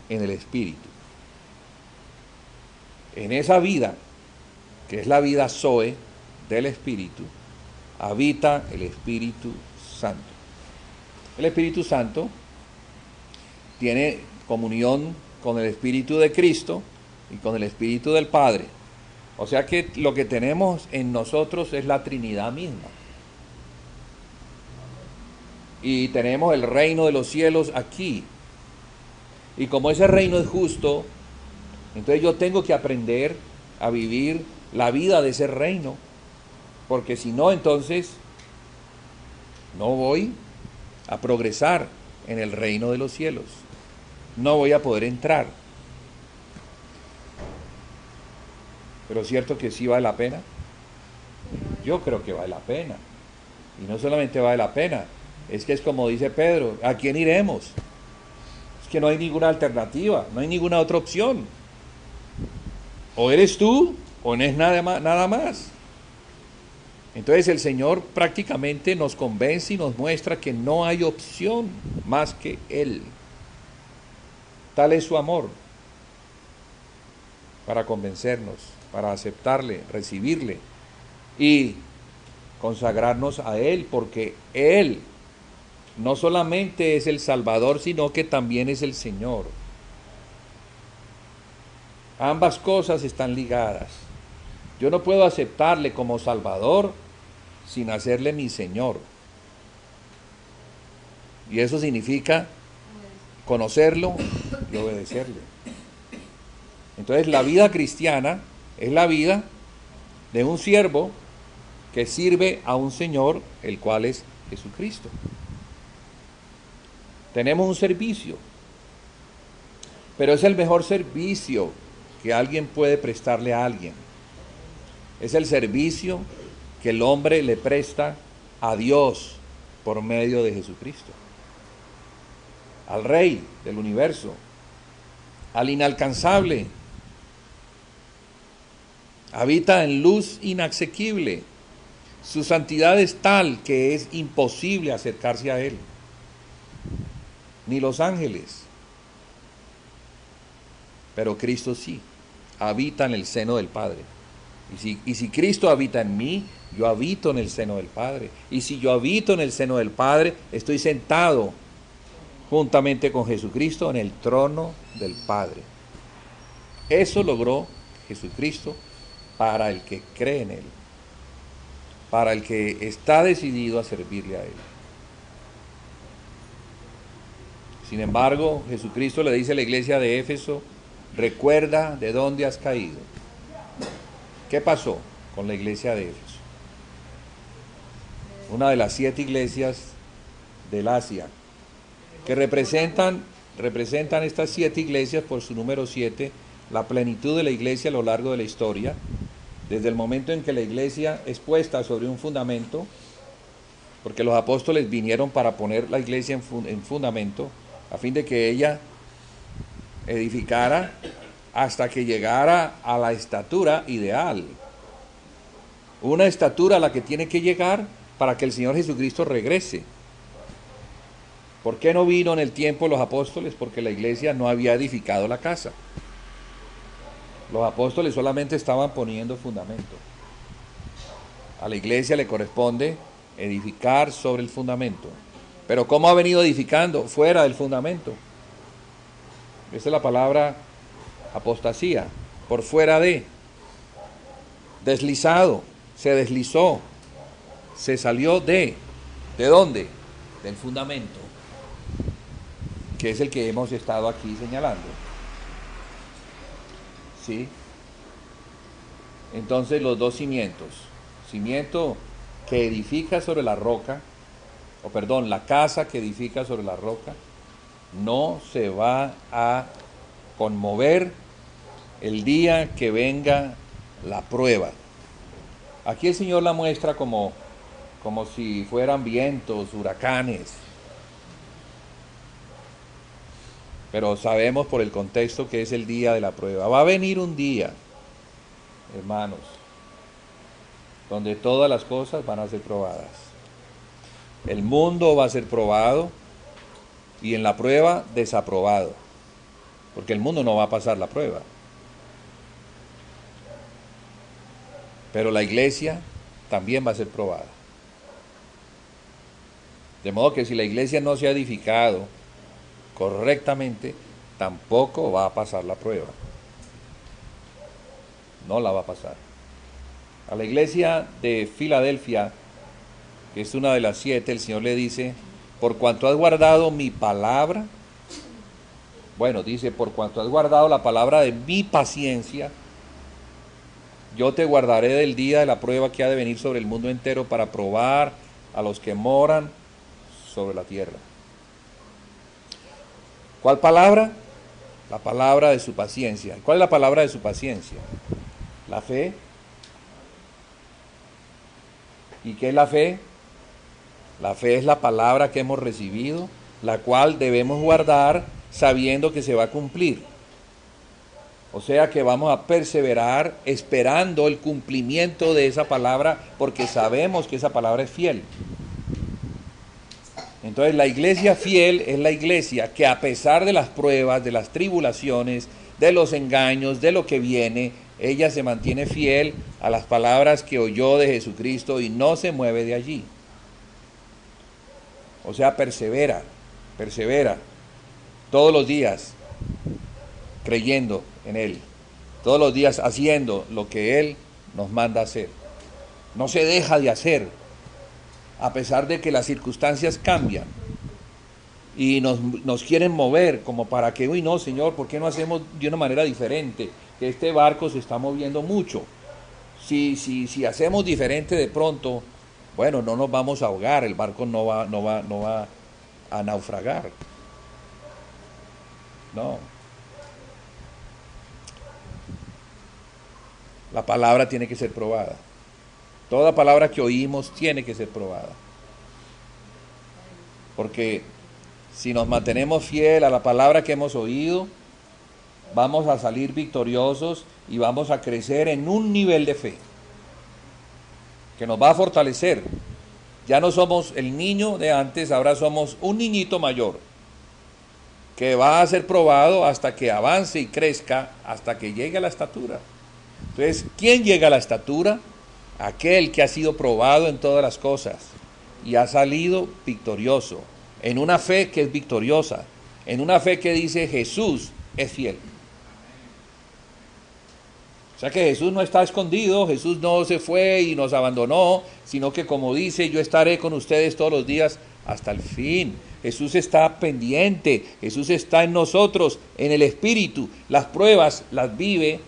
en el Espíritu. En esa vida, que es la vida Zoe del Espíritu, habita el Espíritu Santo. El Espíritu Santo tiene comunión con el Espíritu de Cristo y con el Espíritu del Padre. O sea que lo que tenemos en nosotros es la Trinidad misma. Y tenemos el reino de los cielos aquí. Y como ese reino es justo, entonces yo tengo que aprender a vivir la vida de ese reino. Porque si no, entonces no voy a progresar en el reino de los cielos. No voy a poder entrar. Pero es cierto que sí vale la pena. Yo creo que vale la pena. Y no solamente vale la pena, es que es como dice Pedro, ¿a quién iremos? Es que no hay ninguna alternativa, no hay ninguna otra opción. O eres tú, o no es nada más. Entonces el Señor prácticamente nos convence y nos muestra que no hay opción más que Él. Tal es su amor para convencernos, para aceptarle, recibirle y consagrarnos a Él, porque Él no solamente es el Salvador, sino que también es el Señor. Ambas cosas están ligadas. Yo no puedo aceptarle como Salvador sin hacerle mi Señor. Y eso significa conocerlo y obedecerle. Entonces la vida cristiana es la vida de un siervo que sirve a un Señor, el cual es Jesucristo. Tenemos un servicio, pero es el mejor servicio que alguien puede prestarle a alguien. Es el servicio que el hombre le presta a Dios por medio de Jesucristo. Al Rey del universo, al inalcanzable. Habita en luz inasequible. Su santidad es tal que es imposible acercarse a Él. Ni los ángeles. Pero Cristo sí, habita en el seno del Padre. Y si Cristo habita en mí, yo habito en el seno del Padre. Y si yo habito en el seno del Padre, estoy sentado juntamente con Jesucristo en el trono del Padre. Eso logró Jesucristo para el que cree en Él, para el que está decidido a servirle a Él. Sin embargo, Jesucristo le dice a la iglesia de Éfeso, recuerda de dónde has caído. ¿Qué pasó con la iglesia de Éfeso? Una de las 7 iglesias del Asia, que representan estas 7 iglesias por su número 7, la plenitud de la iglesia a lo largo de la historia, desde el momento en que la iglesia es puesta sobre un fundamento, porque los apóstoles vinieron para poner la iglesia en fundamento, a fin de que ella edificara hasta que llegara a la estatura ideal. Una estatura a la que tiene que llegar para que el Señor Jesucristo regrese. ¿Por qué no vino en el tiempo los apóstoles? Porque la iglesia no había edificado la casa. Los apóstoles solamente estaban poniendo fundamento. A la iglesia le corresponde edificar sobre el fundamento. Pero ¿cómo ha venido edificando? Fuera del fundamento. Esa es la palabra apostasía. Por fuera de. Deslizado. Se deslizó. Se salió de. ¿De dónde? Del fundamento. Que es el que hemos estado aquí señalando. ¿Sí? Entonces los dos cimientos. Cimiento que edifica sobre la roca, la casa que edifica sobre la roca, no se va a conmover el día que venga la prueba. Aquí el Señor la muestra como si fueran vientos, huracanes. Pero sabemos por el contexto que es el día de la prueba. Va a venir un día, hermanos, donde todas las cosas van a ser probadas. El mundo va a ser probado y en la prueba desaprobado, porque el mundo no va a pasar la prueba. Pero la iglesia también va a ser probada. De modo que si la iglesia no se ha edificado correctamente, tampoco va a pasar la prueba. no la va a pasar. A la iglesia de Filadelfia, que es una de las 7, el Señor le dice, por cuanto has guardado mi palabra, bueno, dice, por cuanto has guardado la palabra de mi paciencia, yo te guardaré del día de la prueba que ha de venir sobre el mundo entero para probar a los que moran sobre la tierra. ¿Cuál palabra? La palabra de su paciencia. ¿Cuál es la palabra de su paciencia? La fe. ¿Y qué es la fe? La fe es la palabra que hemos recibido, la cual debemos guardar sabiendo que se va a cumplir. O sea que vamos a perseverar esperando el cumplimiento de esa palabra porque sabemos que esa palabra es fiel. Entonces la iglesia fiel es la iglesia que a pesar de las pruebas, de las tribulaciones, de los engaños, de lo que viene, ella se mantiene fiel a las palabras que oyó de Jesucristo y no se mueve de allí. O sea, persevera todos los días creyendo en Él, todos los días haciendo lo que Él nos manda hacer. No se deja de hacer, a pesar de que las circunstancias cambian y nos quieren mover como para que, uy no Señor, ¿por qué no hacemos de una manera diferente? Que este barco se está moviendo mucho. Si hacemos diferente de pronto, bueno, no nos vamos a ahogar, el barco no va a naufragar. No. La palabra tiene que ser probada. Toda palabra que oímos tiene que ser probada. Porque si nos mantenemos fiel a la palabra que hemos oído, vamos a salir victoriosos y vamos a crecer en un nivel de fe que nos va a fortalecer. Ya no somos el niño de antes, ahora somos un niñito mayor que va a ser probado hasta que avance y crezca, hasta que llegue a la estatura. Entonces, ¿quién llega a la estatura? Aquel que ha sido probado en todas las cosas y ha salido victorioso, en una fe que es victoriosa, en una fe que dice Jesús es fiel. O sea que Jesús no está escondido, Jesús no se fue y nos abandonó, sino que como dice, yo estaré con ustedes todos los días hasta el fin. Jesús está pendiente, Jesús está en nosotros, en el Espíritu. Las pruebas las vive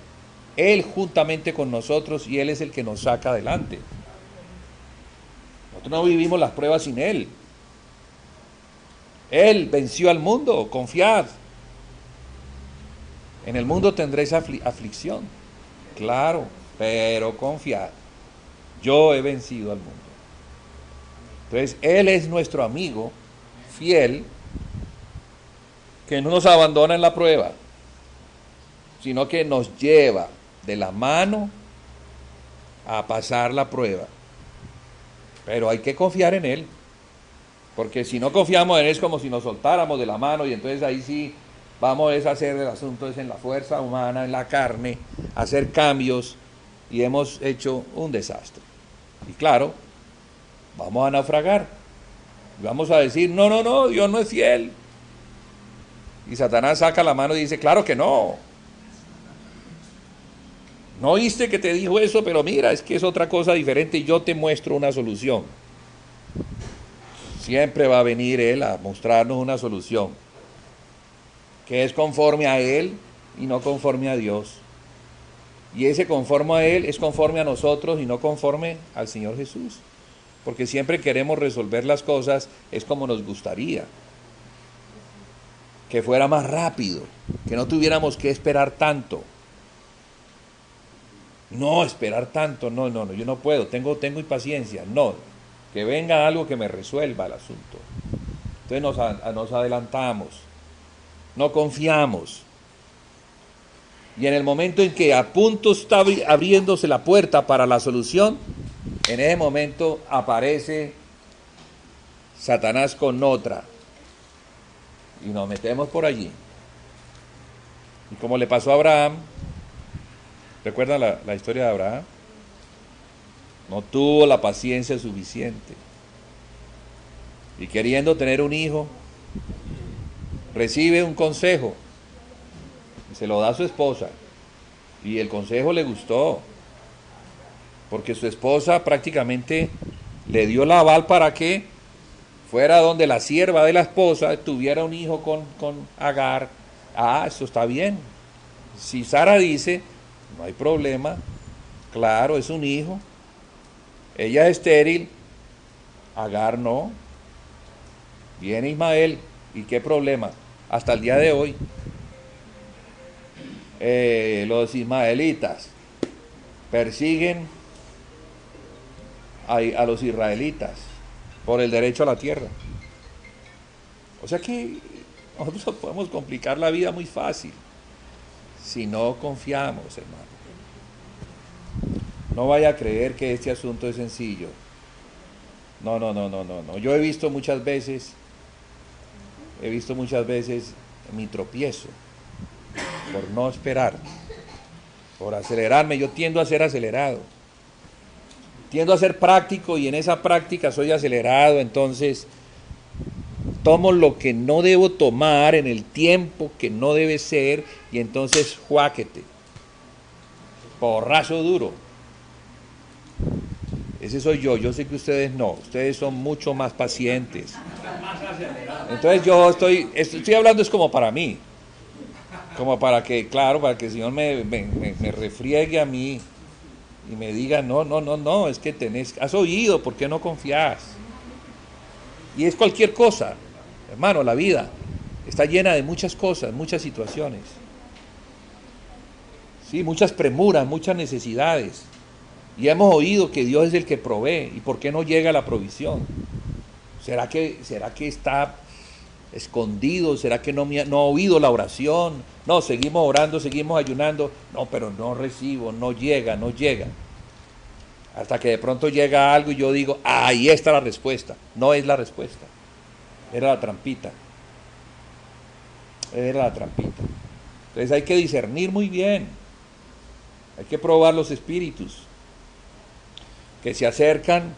Él juntamente con nosotros y Él es el que nos saca adelante. Nosotros no vivimos las pruebas sin Él. Él venció al mundo, confiad. En el mundo tendréis aflicción, claro, pero confiad. Yo he vencido al mundo. Entonces, Él es nuestro amigo fiel que no nos abandona en la prueba, sino que nos lleva de la mano a pasar la prueba. Pero hay que confiar en Él, porque si no confiamos en Él es como si nos soltáramos de la mano y entonces ahí sí vamos a hacer el asunto es en la fuerza humana, en la carne, hacer cambios y hemos hecho un desastre. Y claro, vamos a naufragar. Y vamos a decir, no, Dios no es fiel. Y Satanás saca la mano y dice, claro que no. No oíste que te dijo eso, pero mira, es que es otra cosa diferente y yo te muestro una solución. Siempre va a venir Él a mostrarnos una solución que es conforme a Él y no conforme a Dios. Y ese conforme a Él es conforme a nosotros y no conforme al Señor Jesús. Porque siempre queremos resolver las cosas es como nos gustaría. Que fuera más rápido, que no tuviéramos que esperar tanto. No, esperar tanto, no, yo no puedo, tengo impaciencia, no, que venga algo que me resuelva el asunto. Entonces nos adelantamos, no confiamos. Y en el momento en que a punto está abriéndose la puerta para la solución, en ese momento aparece Satanás con otra. Y nos metemos por allí. Y como le pasó a Abraham, ¿recuerdan la historia de Abraham? No tuvo la paciencia suficiente. Y queriendo tener un hijo, recibe un consejo. Y se lo da a su esposa. Y el consejo le gustó, porque su esposa prácticamente le dio la aval para que fuera donde la sierva de la esposa tuviera un hijo con Agar. Ah, eso está bien. Si Sara dice, no hay problema, claro, es un hijo. Ella es estéril, Agar no. Viene Ismael, ¿y qué problema? Hasta el día de hoy, los ismaelitas persiguen a los israelitas por el derecho a la tierra. O sea que nosotros podemos complicar la vida muy fácil si no confiamos, hermano. No vaya a creer que este asunto es sencillo. No. Yo he visto muchas veces mi tropiezo por no esperar, por acelerarme. Yo tiendo a ser acelerado, tiendo a ser práctico, y en esa práctica soy acelerado. Entonces tomo lo que no debo tomar en el tiempo que no debe ser, y entonces juáquete, porrazo duro. Ese soy yo. Yo sé que ustedes no, ustedes son mucho más pacientes. Entonces yo estoy hablando es como para mí, como para que, claro, para que el Señor me refriegue a mí y me diga, no, es que has oído, ¿por qué no confías? Y es cualquier cosa, hermano. La vida está llena de muchas cosas, muchas situaciones, sí, muchas premuras, muchas necesidades. Y hemos oído que Dios es el que provee. ¿Y por qué no llega la provisión? ¿Será que está escondido? ¿Será que no ha oído la oración? No, seguimos orando, seguimos ayunando. No, pero no recibo, no llega. Hasta que de pronto llega algo y yo digo, ahí está la respuesta. No es la respuesta. Era la trampita. Entonces hay que discernir muy bien. Hay que probar los espíritus que se acercan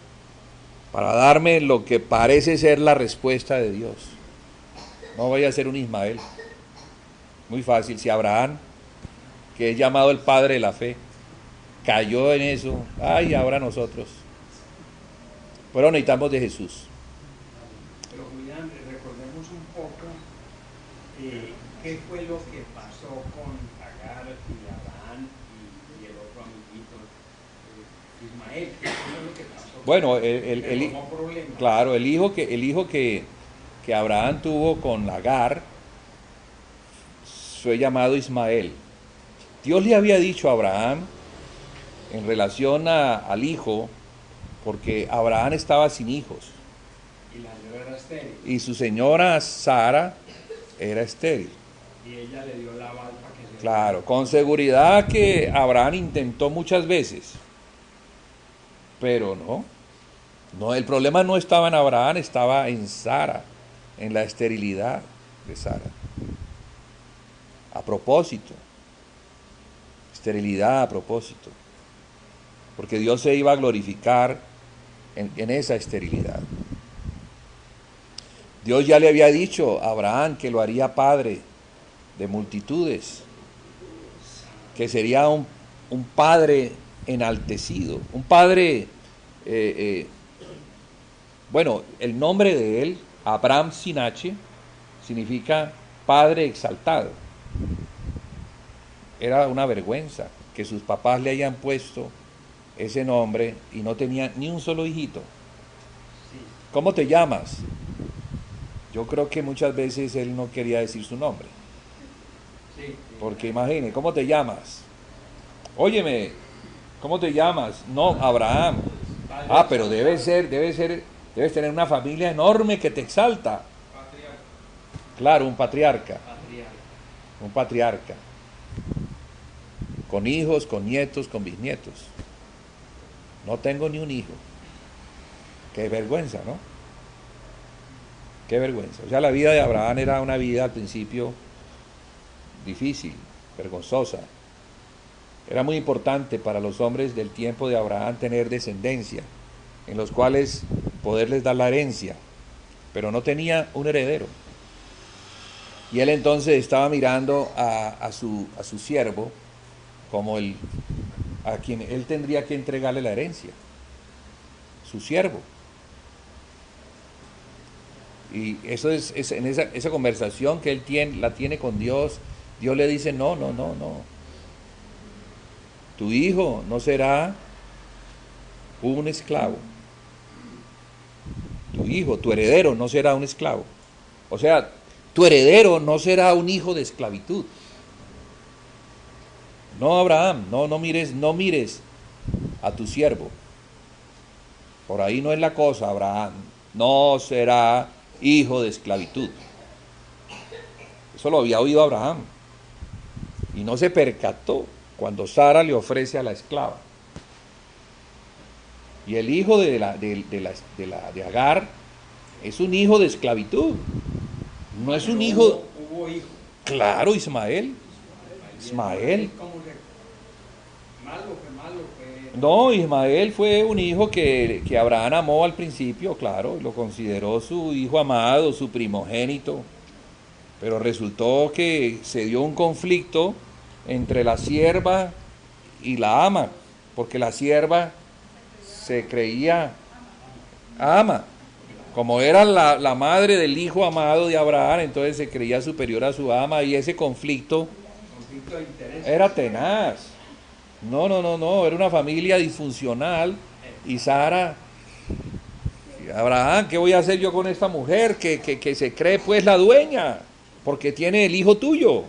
para darme lo que parece ser la respuesta de Dios. No vaya a ser un Ismael. Muy fácil. Si Abraham, que es llamado el padre de la fe, cayó en eso, ay, ahora nosotros. Pero necesitamos de Jesús. Pero Julián, recordemos un poco qué fue lo que pasó con Agar y Abraham y el otro amiguito, Ismael. ¿Qué fue lo que pasó? Bueno, Claro, el hijo que Abraham tuvo con Agar fue llamado Ismael. Dios le había dicho a Abraham en relación al hijo, porque Abraham estaba sin hijos. Y la señora era estéril. Y su señora Sara era estéril. Y ella le dio la aval para que se... Claro, con seguridad que Abraham intentó muchas veces, pero no, el problema no estaba en Abraham, estaba en Sara, en la esterilidad de Sara. A propósito, esterilidad a propósito, porque Dios se iba a glorificar en esa esterilidad. Dios ya le había dicho a Abraham que lo haría padre de multitudes, que sería un padre enaltecido, un padre, bueno, el nombre de él, Abraham sin H, significa padre exaltado. Era una vergüenza que sus papás le hayan puesto ese nombre y no tenía ni un solo hijito. ¿Cómo te llamas? Yo creo que muchas veces él no quería decir su nombre. Porque imagine, ¿cómo te llamas? Óyeme, ¿cómo te llamas? No, Abraham. Ah, pero debes tener una familia enorme que te exalta. Claro, un patriarca. Un patriarca. Con hijos, con nietos, con bisnietos. No tengo ni un hijo. Qué vergüenza, ¿no? Qué vergüenza. O sea, la vida de Abraham era una vida al principio difícil, vergonzosa. Era muy importante para los hombres del tiempo de Abraham tener descendencia, en los cuales poderles dar la herencia, pero no tenía un heredero. Y él entonces estaba mirando a su siervo, como a quien él tendría que entregarle la herencia, su siervo. Y eso es en esa conversación que él la tiene con Dios. Dios le dice, no, no, no, no. Tu hijo no será un esclavo. Tu hijo, tu heredero no será un esclavo. O sea, tu heredero no será un hijo de esclavitud. No, Abraham, no mires a tu siervo. Por ahí no es la cosa, Abraham. No será hijo de esclavitud. Eso lo había oído Abraham. Y no se percató cuando Sara le ofrece a la esclava. Y el hijo de Agar es un hijo de esclavitud. No es un hijo. Hubo hijo. Claro, Ismael. Ismael. No, Ismael fue un hijo que Abraham amó al principio, claro, lo consideró su hijo amado, su primogénito. Pero resultó que se dio un conflicto entre la sierva y la ama, porque la sierva se creía ama. Como era la madre del hijo amado de Abraham, entonces se creía superior a su ama, y ese conflicto era tenaz. No, era una familia disfuncional, y Sara, Abraham, ¿qué voy a hacer yo con esta mujer que se cree pues la dueña? Porque tiene el hijo tuyo.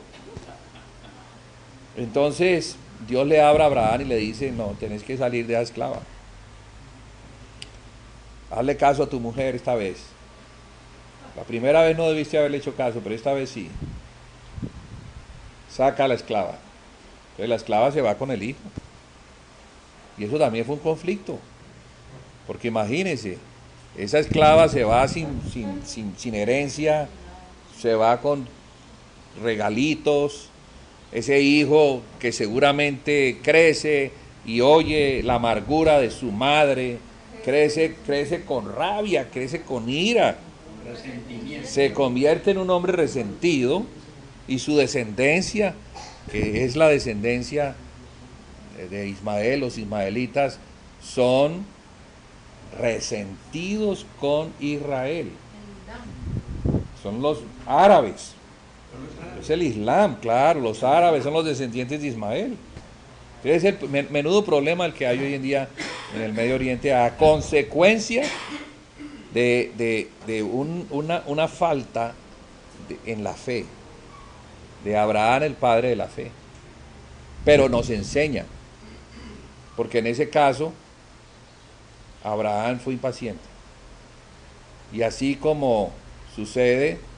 Entonces Dios le habla a Abraham y le dice, no, tenés que salir de esa esclava. Hazle caso a tu mujer esta vez. La primera vez no debiste haberle hecho caso, pero esta vez sí. Saca a la esclava. Entonces la esclava se va con el hijo. Y eso también fue un conflicto. Porque imagínense, esa esclava se va sin herencia, se va con regalitos. Ese hijo que seguramente crece y oye la amargura de su madre, crece con rabia, crece con ira, se convierte en un hombre resentido, y su descendencia, que es la descendencia de Ismael, los ismaelitas, son resentidos con Israel. Son los árabes. Es el Islam, claro, los árabes son los descendientes de Ismael. Es el menudo problema el que hay hoy en día en el Medio Oriente a consecuencia de una falta en la fe, de Abraham, el padre de la fe. Pero nos enseña, porque en ese caso Abraham fue impaciente. Y así como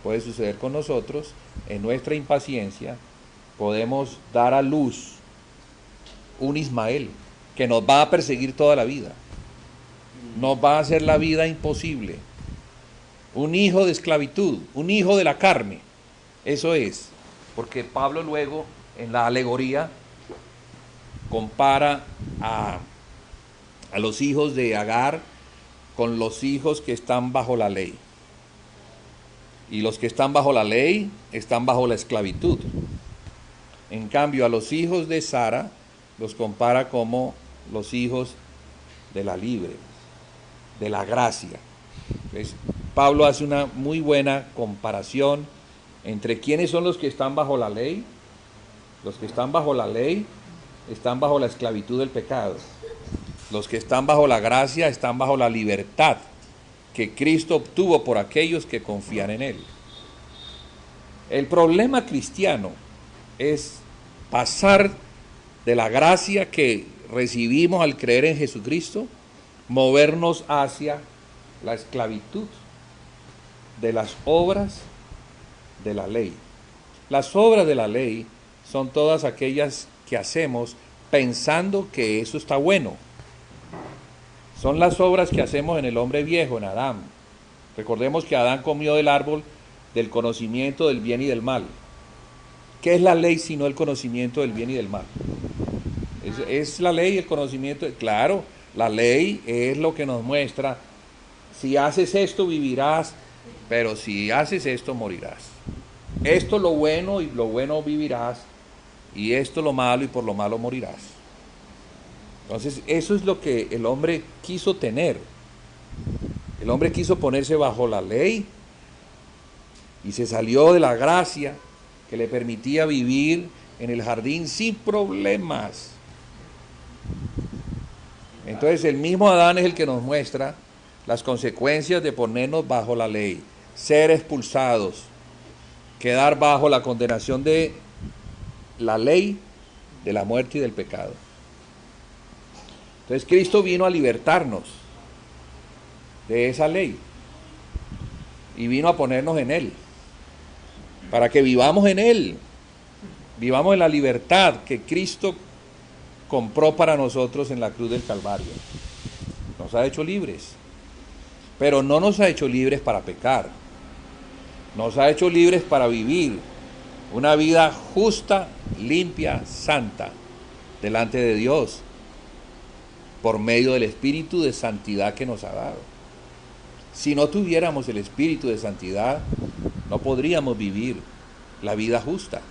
puede suceder con nosotros, en nuestra impaciencia podemos dar a luz un Ismael que nos va a perseguir toda la vida, nos va a hacer la vida imposible, un hijo de esclavitud, un hijo de la carne. Eso es, porque Pablo luego en la alegoría compara a los hijos de Agar con los hijos que están bajo la ley. Y los que están bajo la ley están bajo la esclavitud. En cambio, a los hijos de Sara los compara como los hijos de la libre, de la gracia. ¿Ves? Pablo hace una muy buena comparación entre quiénes son los que están bajo la ley. Los que están bajo la ley están bajo la esclavitud del pecado. Los que están bajo la gracia están bajo la libertad que Cristo obtuvo por aquellos que confían en Él. El problema cristiano es pasar de la gracia que recibimos al creer en Jesucristo, movernos hacia la esclavitud de las obras de la ley. Las obras de la ley son todas aquellas que hacemos pensando que eso está bueno. Son las obras que hacemos en el hombre viejo, en Adán. Recordemos que Adán comió del árbol del conocimiento del bien y del mal. ¿Qué es la ley sino el conocimiento del bien y del mal? Es la ley el conocimiento. Claro, la ley es lo que nos muestra, si haces esto vivirás, pero si haces esto morirás. Esto es lo bueno y lo bueno vivirás, y esto lo malo, y por lo malo morirás. Entonces, eso es lo que el hombre quiso tener. El hombre quiso ponerse bajo la ley y se salió de la gracia que le permitía vivir en el jardín sin problemas. Entonces, el mismo Adán es el que nos muestra las consecuencias de ponernos bajo la ley, ser expulsados, quedar bajo la condenación de la ley, de la muerte y del pecado. Entonces Cristo vino a libertarnos de esa ley y vino a ponernos en Él, para que vivamos en Él, vivamos en la libertad que Cristo compró para nosotros en la cruz del Calvario. Nos ha hecho libres, pero no nos ha hecho libres para pecar, nos ha hecho libres para vivir una vida justa, limpia, santa, delante de Dios, por medio del Espíritu de santidad que nos ha dado. Si no tuviéramos el Espíritu de santidad, no podríamos vivir la vida justa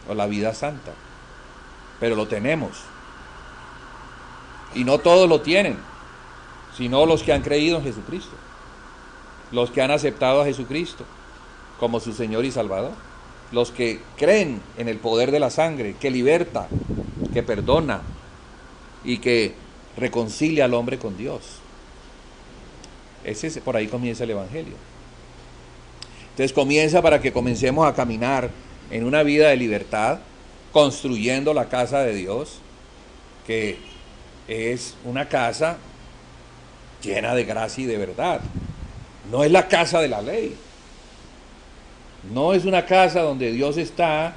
o la vida santa, pero lo tenemos. Y no todos lo tienen, sino los que han creído en Jesucristo, los que han aceptado a Jesucristo como su Señor y Salvador, los que creen en el poder de la sangre, que liberta, que perdona y que reconcilia al hombre con Dios. Por ahí comienza el Evangelio. Entonces comienza para que comencemos a caminar en una vida de libertad, construyendo la casa de Dios, que es una casa llena de gracia y de verdad. No es la casa de la ley. No es una casa donde Dios está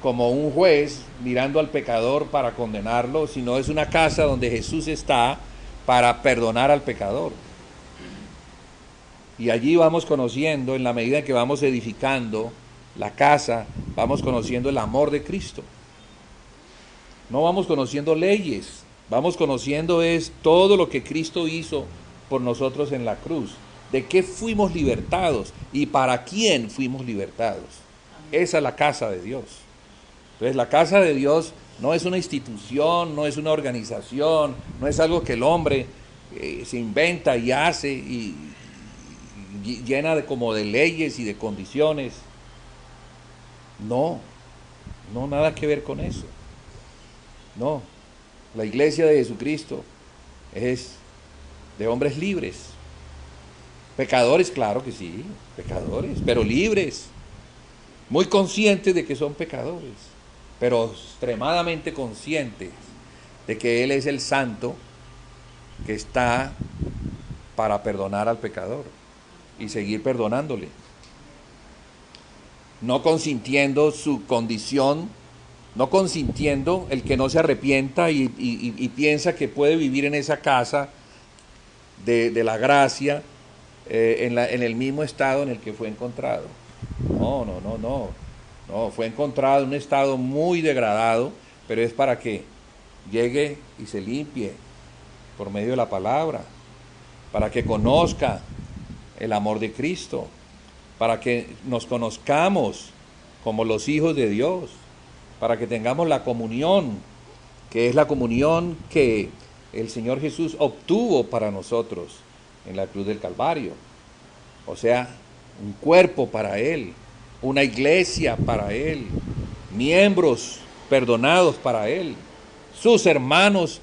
como un juez mirando al pecador para condenarlo, sino es una casa donde Jesús está para perdonar al pecador. Y allí vamos conociendo, en la medida en que vamos edificando la casa, vamos conociendo el amor de Cristo. No vamos conociendo leyes, vamos conociendo es todo lo que Cristo hizo por nosotros en la cruz. ¿De qué fuimos libertados y para quién fuimos libertados? Esa es la casa de Dios. Entonces la casa de Dios no es una institución, no es una organización, no es algo que el hombre se inventa y hace y llena como de leyes y de condiciones. No, nada que ver con eso. No, la iglesia de Jesucristo es de hombres libres. Pecadores, claro que sí, pecadores, pero libres, muy conscientes de que son pecadores, pero extremadamente conscientes de que Él es el santo que está para perdonar al pecador y seguir perdonándole, no consintiendo su condición, no consintiendo el que no se arrepienta y piensa que puede vivir en esa casa de la gracia, en el mismo estado en el que fue encontrado. No, fue encontrado en un estado muy degradado, pero es para que llegue y se limpie por medio de la palabra, para que conozca el amor de Cristo, para que nos conozcamos como los hijos de Dios, para que tengamos la comunión, que es la comunión que el Señor Jesús obtuvo para nosotros en la cruz del Calvario. O sea, un cuerpo para Él, una iglesia para Él, miembros perdonados para Él, sus hermanos,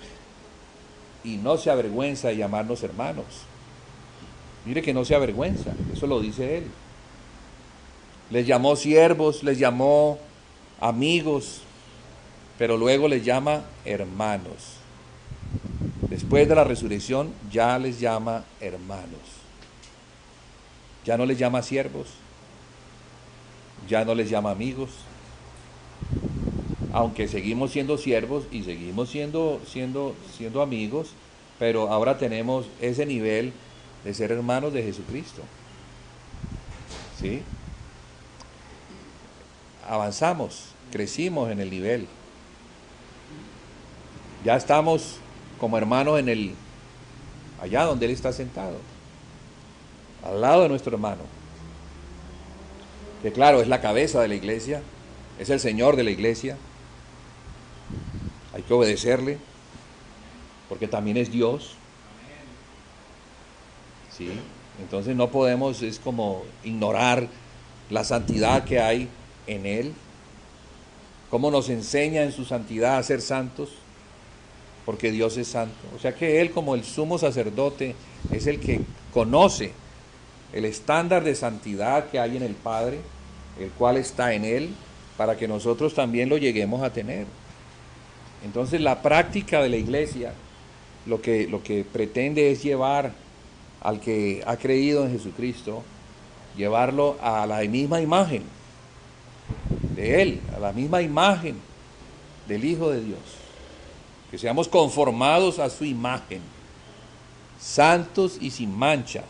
y no se avergüenza de llamarnos hermanos. Mire que no se avergüenza, eso lo dice Él. Les llamó siervos, les llamó amigos, pero luego les llama hermanos. Después de la resurrección ya les llama hermanos. Ya no les llama siervos, ya no les llama amigos, aunque seguimos siendo siervos y seguimos siendo amigos, pero ahora tenemos ese nivel de ser hermanos de Jesucristo. ¿Sí? Avanzamos, crecimos en el nivel. Ya estamos como hermanos allá donde Él está sentado, al lado de nuestro hermano, que claro, es la cabeza de la iglesia, es el Señor de la iglesia, hay que obedecerle, porque también es Dios. ¿Sí? Entonces no podemos, es como ignorar la santidad que hay en Él, cómo nos enseña en su santidad a ser santos, porque Dios es santo. O sea que Él, como el sumo sacerdote, es el que conoce el estándar de santidad que hay en el Padre, el cual está en Él, para que nosotros también lo lleguemos a tener. Entonces la práctica de la iglesia lo que pretende es llevar al que ha creído en Jesucristo, llevarlo a la misma imagen de Él, a la misma imagen del Hijo de Dios. Que seamos conformados a su imagen, santos y sin mancha,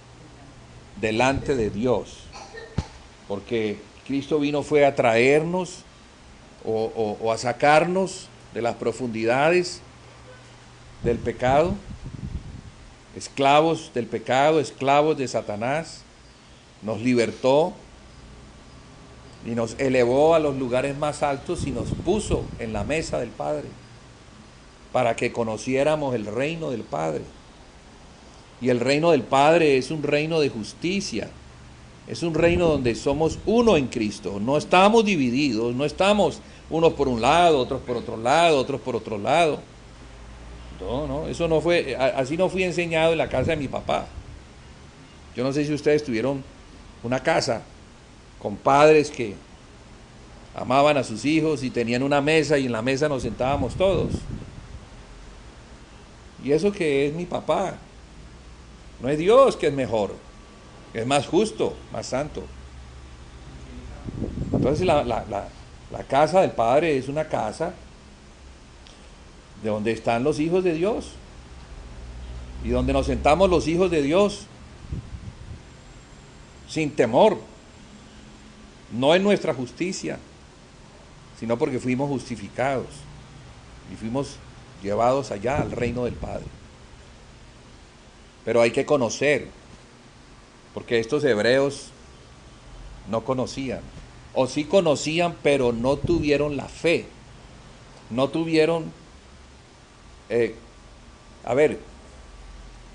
delante de Dios. Porque Cristo fue a traernos o a sacarnos de las profundidades del pecado, esclavos del pecado, esclavos de Satanás, nos libertó y nos elevó a los lugares más altos y nos puso en la mesa del Padre, para que conociéramos el reino del Padre. Y el reino del Padre es un reino de justicia, es un reino donde somos uno en Cristo, no estamos divididos, no estamos unos por un lado, otros por otro lado, otros por otro lado. No, eso no fue, así no fui enseñado en la casa de mi papá. Yo no sé si ustedes tuvieron una casa con padres que amaban a sus hijos y tenían una mesa y en la mesa nos sentábamos todos. Y eso que es mi papá, no es Dios que es mejor, es más justo, más santo. Entonces la casa del Padre es una casa de donde están los hijos de Dios y donde nos sentamos los hijos de Dios sin temor, no en nuestra justicia, sino porque fuimos justificados y fuimos llevados allá al reino del Padre. Pero hay que conocer, porque estos hebreos no conocían, o sí conocían, pero no tuvieron la fe, no tuvieron,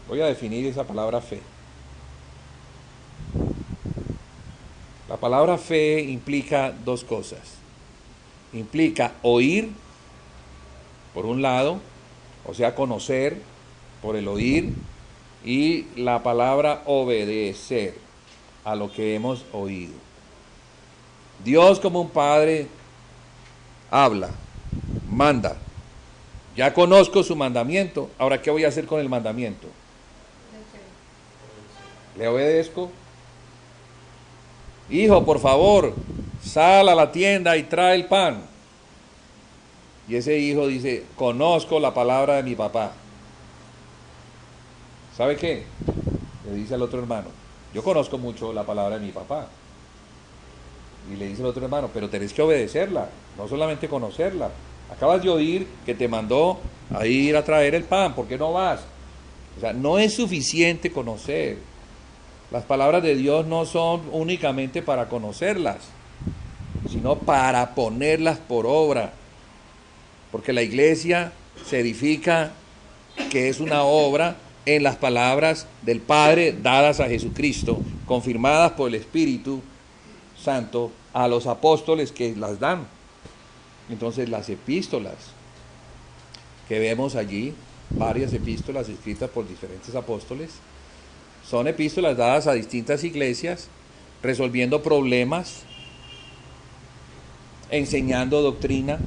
voy a definir esa palabra fe. La palabra fe implica dos cosas. Implica oír, por un lado, o sea, conocer por el oír, y la palabra obedecer a lo que hemos oído. Dios, como un padre, habla, manda. Ya conozco su mandamiento, ahora ¿qué voy a hacer con el mandamiento? ¿Le obedezco? Hijo, por favor, sal a la tienda y trae el pan. Y ese hijo dice, conozco la palabra de mi papá. ¿Sabe qué? Le dice al otro hermano, yo conozco mucho la palabra de mi papá. Y le dice al otro hermano, pero tenés que obedecerla, no solamente conocerla. Acabas de oír que te mandó a ir a traer el pan, ¿por qué no vas? O sea, no es suficiente conocer. Las palabras de Dios no son únicamente para conocerlas, sino para ponerlas por obra. Porque la iglesia se edifica, que es una obra, en las palabras del Padre dadas a Jesucristo, confirmadas por el Espíritu Santo a los apóstoles que las dan. Entonces las epístolas que vemos allí, varias epístolas escritas por diferentes apóstoles, son epístolas dadas a distintas iglesias, resolviendo problemas, enseñando doctrina,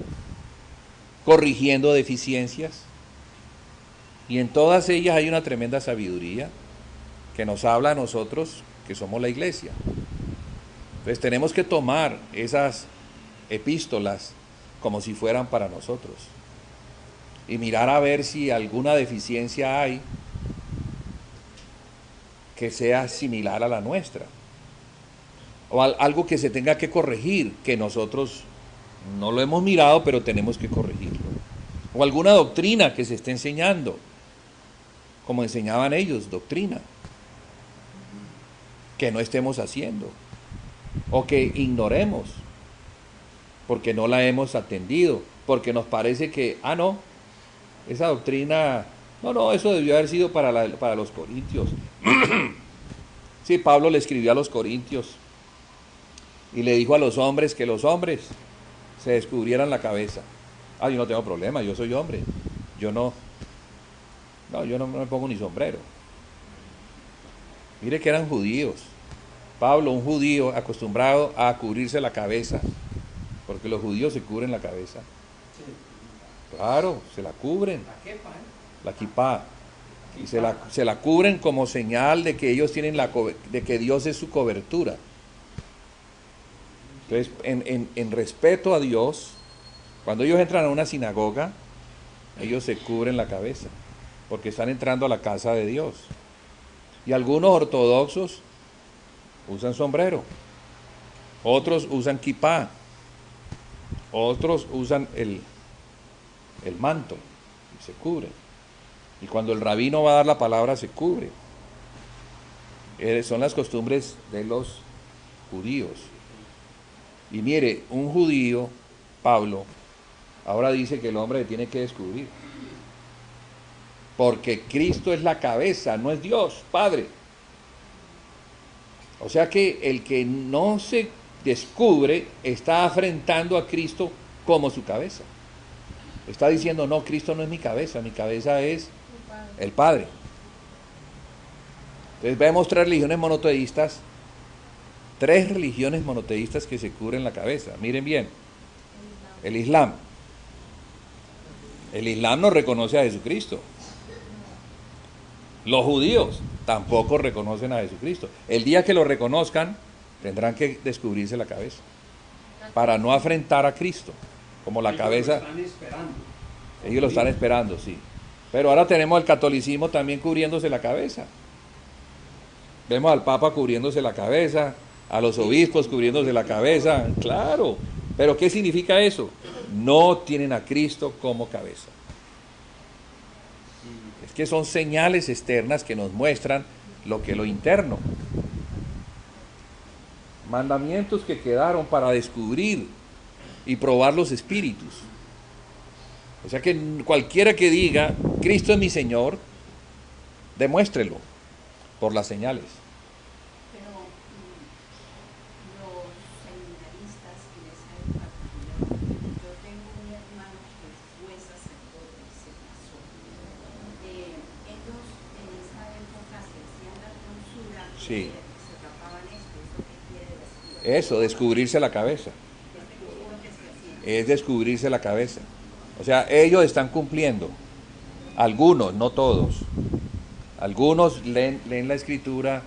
corrigiendo deficiencias. Y en todas ellas hay una tremenda sabiduría que nos habla a nosotros que somos la iglesia. Entonces tenemos que tomar esas epístolas como si fueran para nosotros y mirar a ver si alguna deficiencia hay que sea similar a la nuestra, o algo que se tenga que corregir, que nosotros no lo hemos mirado, pero tenemos que corregirlo, o alguna doctrina que se esté enseñando, como enseñaban ellos, doctrina, que no estemos haciendo, o que ignoremos, porque no la hemos atendido, porque nos parece que, no, esa doctrina, no, eso debió haber sido para los corintios. Sí, Pablo le escribió a los corintios y le dijo a los hombres que los hombres se descubrieran la cabeza. Yo no tengo problema, yo soy hombre. Yo no me pongo ni sombrero. Mire que eran judíos. Pablo, un judío acostumbrado a cubrirse la cabeza, porque los judíos se cubren la cabeza. Claro, se la cubren. La kipá. Y se la cubren como señal de que ellos tienen de que Dios es su cobertura. Entonces, en respeto a Dios, cuando ellos entran a una sinagoga, ellos se cubren la cabeza, porque están entrando a la casa de Dios. Y algunos ortodoxos usan sombrero, otros usan kipá, otros usan el manto y se cubren. Y cuando el rabino va a dar la palabra, se cubre. Son las costumbres de los judíos. Y mire, un judío, Pablo, ahora dice que el hombre tiene que descubrir. Porque Cristo es la cabeza, no es Dios, Padre. O sea que el que no se descubre está afrentando a Cristo como su cabeza. Está diciendo, no, Cristo no es mi cabeza es el Padre. Entonces vemos tres religiones monoteístas que se cubren la cabeza. Miren bien, el Islam. El Islam no reconoce a Jesucristo. Los judíos tampoco reconocen a Jesucristo. El día que lo reconozcan, tendrán que descubrirse la cabeza para no afrentar a Cristo como la cabeza. Ellos lo están esperando. Ellos lo están esperando, sí. Pero ahora tenemos el catolicismo también cubriéndose la cabeza. Vemos al Papa cubriéndose la cabeza, a los obispos cubriéndose la cabeza, claro. Pero ¿qué significa eso? No tienen a Cristo como cabeza. Es que son señales externas que nos muestran lo interno. Mandamientos que quedaron para descubrir y probar los espíritus. O sea que cualquiera que diga, Cristo es mi Señor, demuéstrelo por las señales. Pero los seminaristas en esa época, yo tengo un hermano que fue sacerdote, se casó. Ellos en esa época se hacían la tonsura, Sí. se tapaban esto, ¿eso qué quiere decir? Eso, descubrirse la cabeza. Es descubrirse la cabeza. O sea, ellos están cumpliendo. Algunos, no todos. Algunos leen la escritura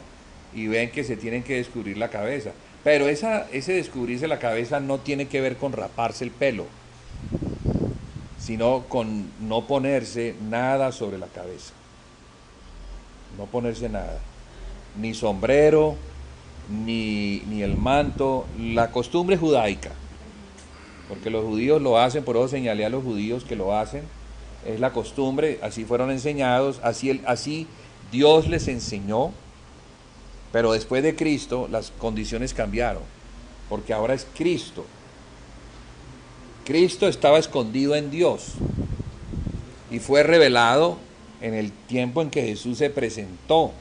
y ven que se tienen que descubrir la cabeza. Pero ese descubrirse la cabeza no tiene que ver con raparse el pelo, sino con no ponerse nada sobre la cabeza. No ponerse nada. Ni sombrero, ni el manto. La costumbre judaica. Porque los judíos lo hacen, por eso señalé a los judíos que lo hacen. Es la costumbre, así fueron enseñados, así Dios les enseñó. Pero después de Cristo las condiciones cambiaron, porque ahora es Cristo. Cristo estaba escondido en Dios y fue revelado en el tiempo en que Jesús se presentó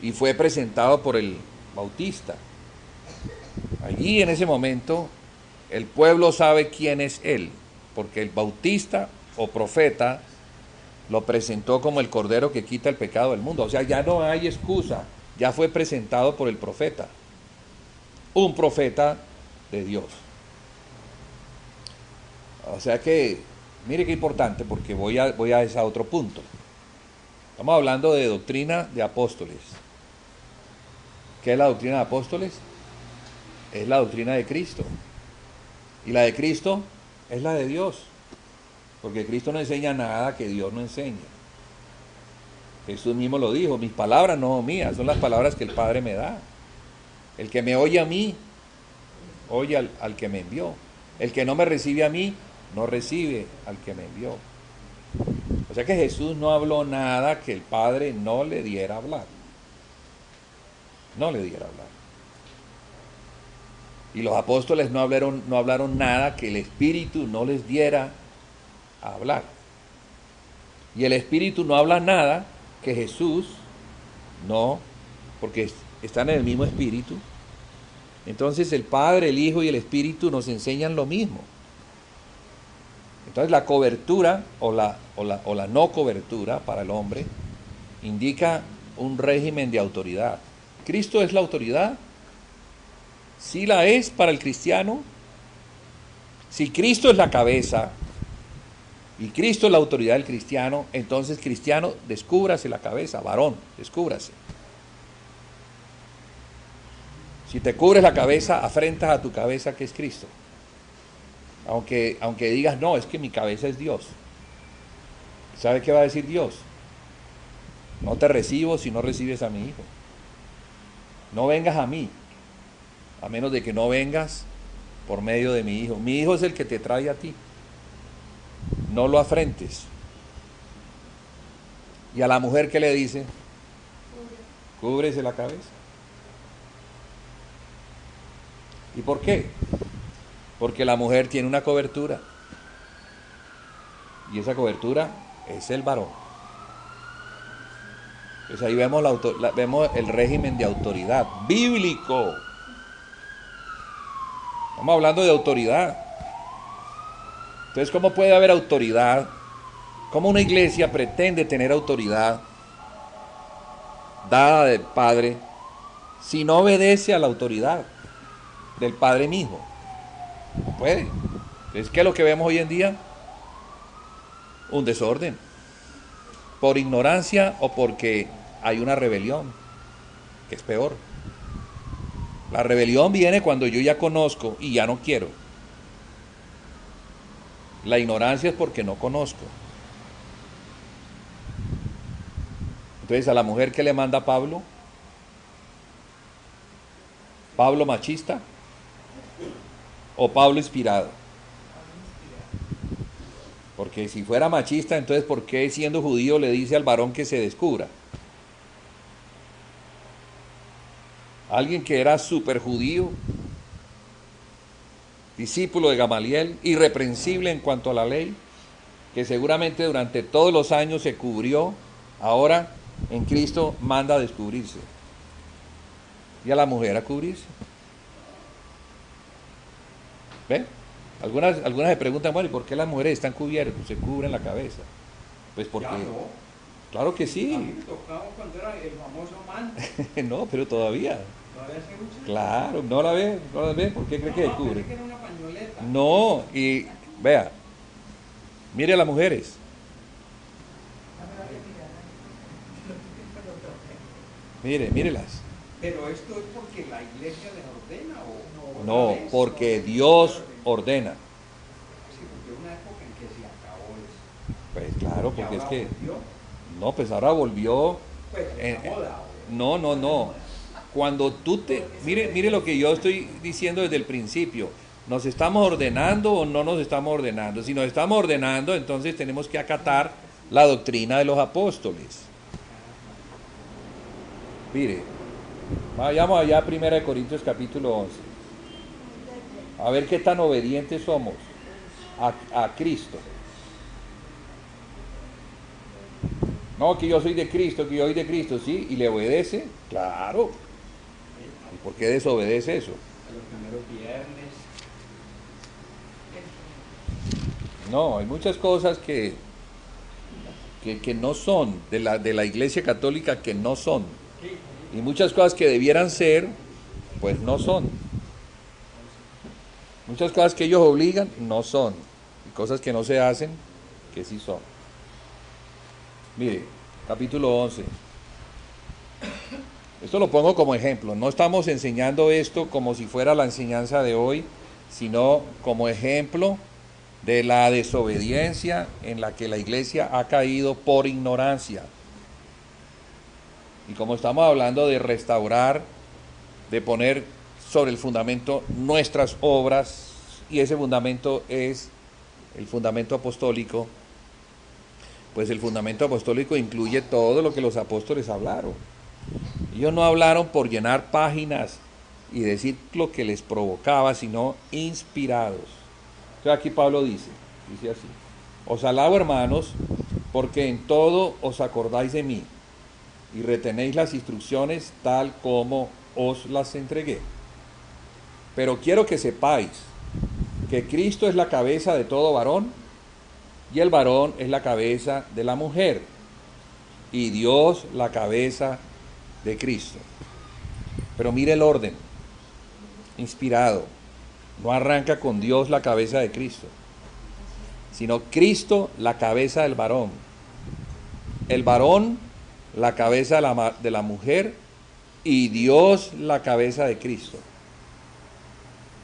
y fue presentado por el Bautista. Allí en ese momento el pueblo sabe quién es Él, porque el Bautista o profeta lo presentó como el Cordero que quita el pecado del mundo. O sea, ya no hay excusa, ya fue presentado por el profeta, un profeta de Dios. O sea que, mire qué importante, porque voy a ese otro punto. Estamos hablando de doctrina de apóstoles. ¿Qué es la doctrina de apóstoles? Es la doctrina de Cristo. Y la de Cristo es la de Dios. Porque Cristo no enseña nada que Dios no enseña. Jesús mismo lo dijo, mis palabras no son mías, son las palabras que el Padre me da. El que me oye a mí, oye al que me envió. El que no me recibe a mí, no recibe al que me envió. O sea que Jesús no habló nada que el Padre no le diera a hablar. No le diera a hablar. Y los apóstoles no hablaron nada que el Espíritu no les diera a hablar. Y el Espíritu no habla nada que Jesús no, porque están en el mismo Espíritu. Entonces el Padre, el Hijo y el Espíritu nos enseñan lo mismo. Entonces la cobertura o la no cobertura para el hombre indica un régimen de autoridad. ¿Cristo es la autoridad? Sí la es para el cristiano. Si Cristo es la cabeza y Cristo es la autoridad del cristiano, entonces cristiano, descúbrase la cabeza, varón, descúbrase. Si te cubres la cabeza, afrentas a tu cabeza que es Cristo. Aunque digas, no, es que mi cabeza es Dios. ¿Sabe qué va a decir Dios? No te recibo si no recibes a mi hijo. No vengas a mí, a menos de que no vengas por medio de mi hijo. Mi hijo es el que te trae a ti. No lo afrentes. Y a la mujer, ¿qué le dice? Cúbrese la cabeza. ¿Y por qué? Porque la mujer tiene una cobertura. Y esa cobertura es el varón. Pues ahí vemos, vemos el régimen de autoridad bíblico. Estamos hablando de autoridad. Entonces, ¿cómo puede haber autoridad? ¿Cómo una iglesia pretende tener autoridad dada del Padre si no obedece a la autoridad del Padre mismo? No puede. Entonces, ¿qué es lo que vemos hoy en día? Un desorden. Por ignorancia o porque hay una rebelión, que es peor. La rebelión viene cuando yo ya conozco y ya no quiero. La ignorancia es porque no conozco. Entonces, a la mujer que le manda Pablo, ¿Pablo machista o Pablo inspirado? Porque si fuera machista, entonces ¿por qué siendo judío le dice al varón que se descubra? Alguien que era súper judío, discípulo de Gamaliel, irreprensible en cuanto a la ley, que seguramente durante todos los años se cubrió, ahora en Cristo manda a descubrirse. Y a la mujer a cubrirse. ¿Ven? Algunas se preguntan, bueno, ¿y por qué las mujeres están cubiertas? Se cubren la cabeza. Pues porque... Ya no. Claro que sí. A mí me tocaba cuando era el famoso manto. No, pero todavía. ¿Todavía se usa? Claro, no la ve, ¿por qué cree que se cubre? Pensé que era una pañoleta. No, y vea, mire a las mujeres. Mírelas. Pero esto es porque la iglesia les ordena o No, otra vez, porque o- Dios ordena. Sí, porque hubo una época en que se acabó eso. Pues claro, Y porque es ahora que... volvió, No, pues ahora volvió... pues la moda. No. Cuando tú te... Mire lo que yo estoy diciendo desde el principio. ¿Nos estamos ordenando o no nos estamos ordenando? Si nos estamos ordenando, entonces tenemos que acatar la doctrina de los apóstoles. Mire, vayamos allá a 1 Corintios capítulo 11. A ver qué tan obedientes somos a Cristo. No, que yo soy de Cristo, ¿sí? ¿Y le obedece? Claro. ¿Y por qué desobedece eso? A los primeros viernes. No, hay muchas cosas que no son, de la Iglesia Católica que no son. Y muchas cosas que debieran ser, pues no son. Muchas cosas que ellos obligan, no son. Y cosas que no se hacen, que sí son. Mire, capítulo 11. Esto lo pongo como ejemplo. No estamos enseñando esto como si fuera la enseñanza de hoy, sino como ejemplo de la desobediencia en la que la iglesia ha caído por ignorancia. Y como estamos hablando de restaurar, de poner sobre el fundamento nuestras obras, y ese fundamento es el fundamento apostólico, pues el fundamento apostólico incluye todo lo que los apóstoles hablaron. Ellos no hablaron por llenar páginas y decir lo que les provocaba, sino inspirados. Entonces aquí Pablo dice así: Os alabo, hermanos, porque en todo os acordáis de mí y retenéis las instrucciones tal como os las entregué. Pero quiero que sepáis que Cristo es la cabeza de todo varón y el varón es la cabeza de la mujer y Dios la cabeza de Cristo. Pero mire el orden, inspirado. No arranca con Dios la cabeza de Cristo, sino Cristo la cabeza del varón. El varón la cabeza de la mujer y Dios la cabeza de Cristo.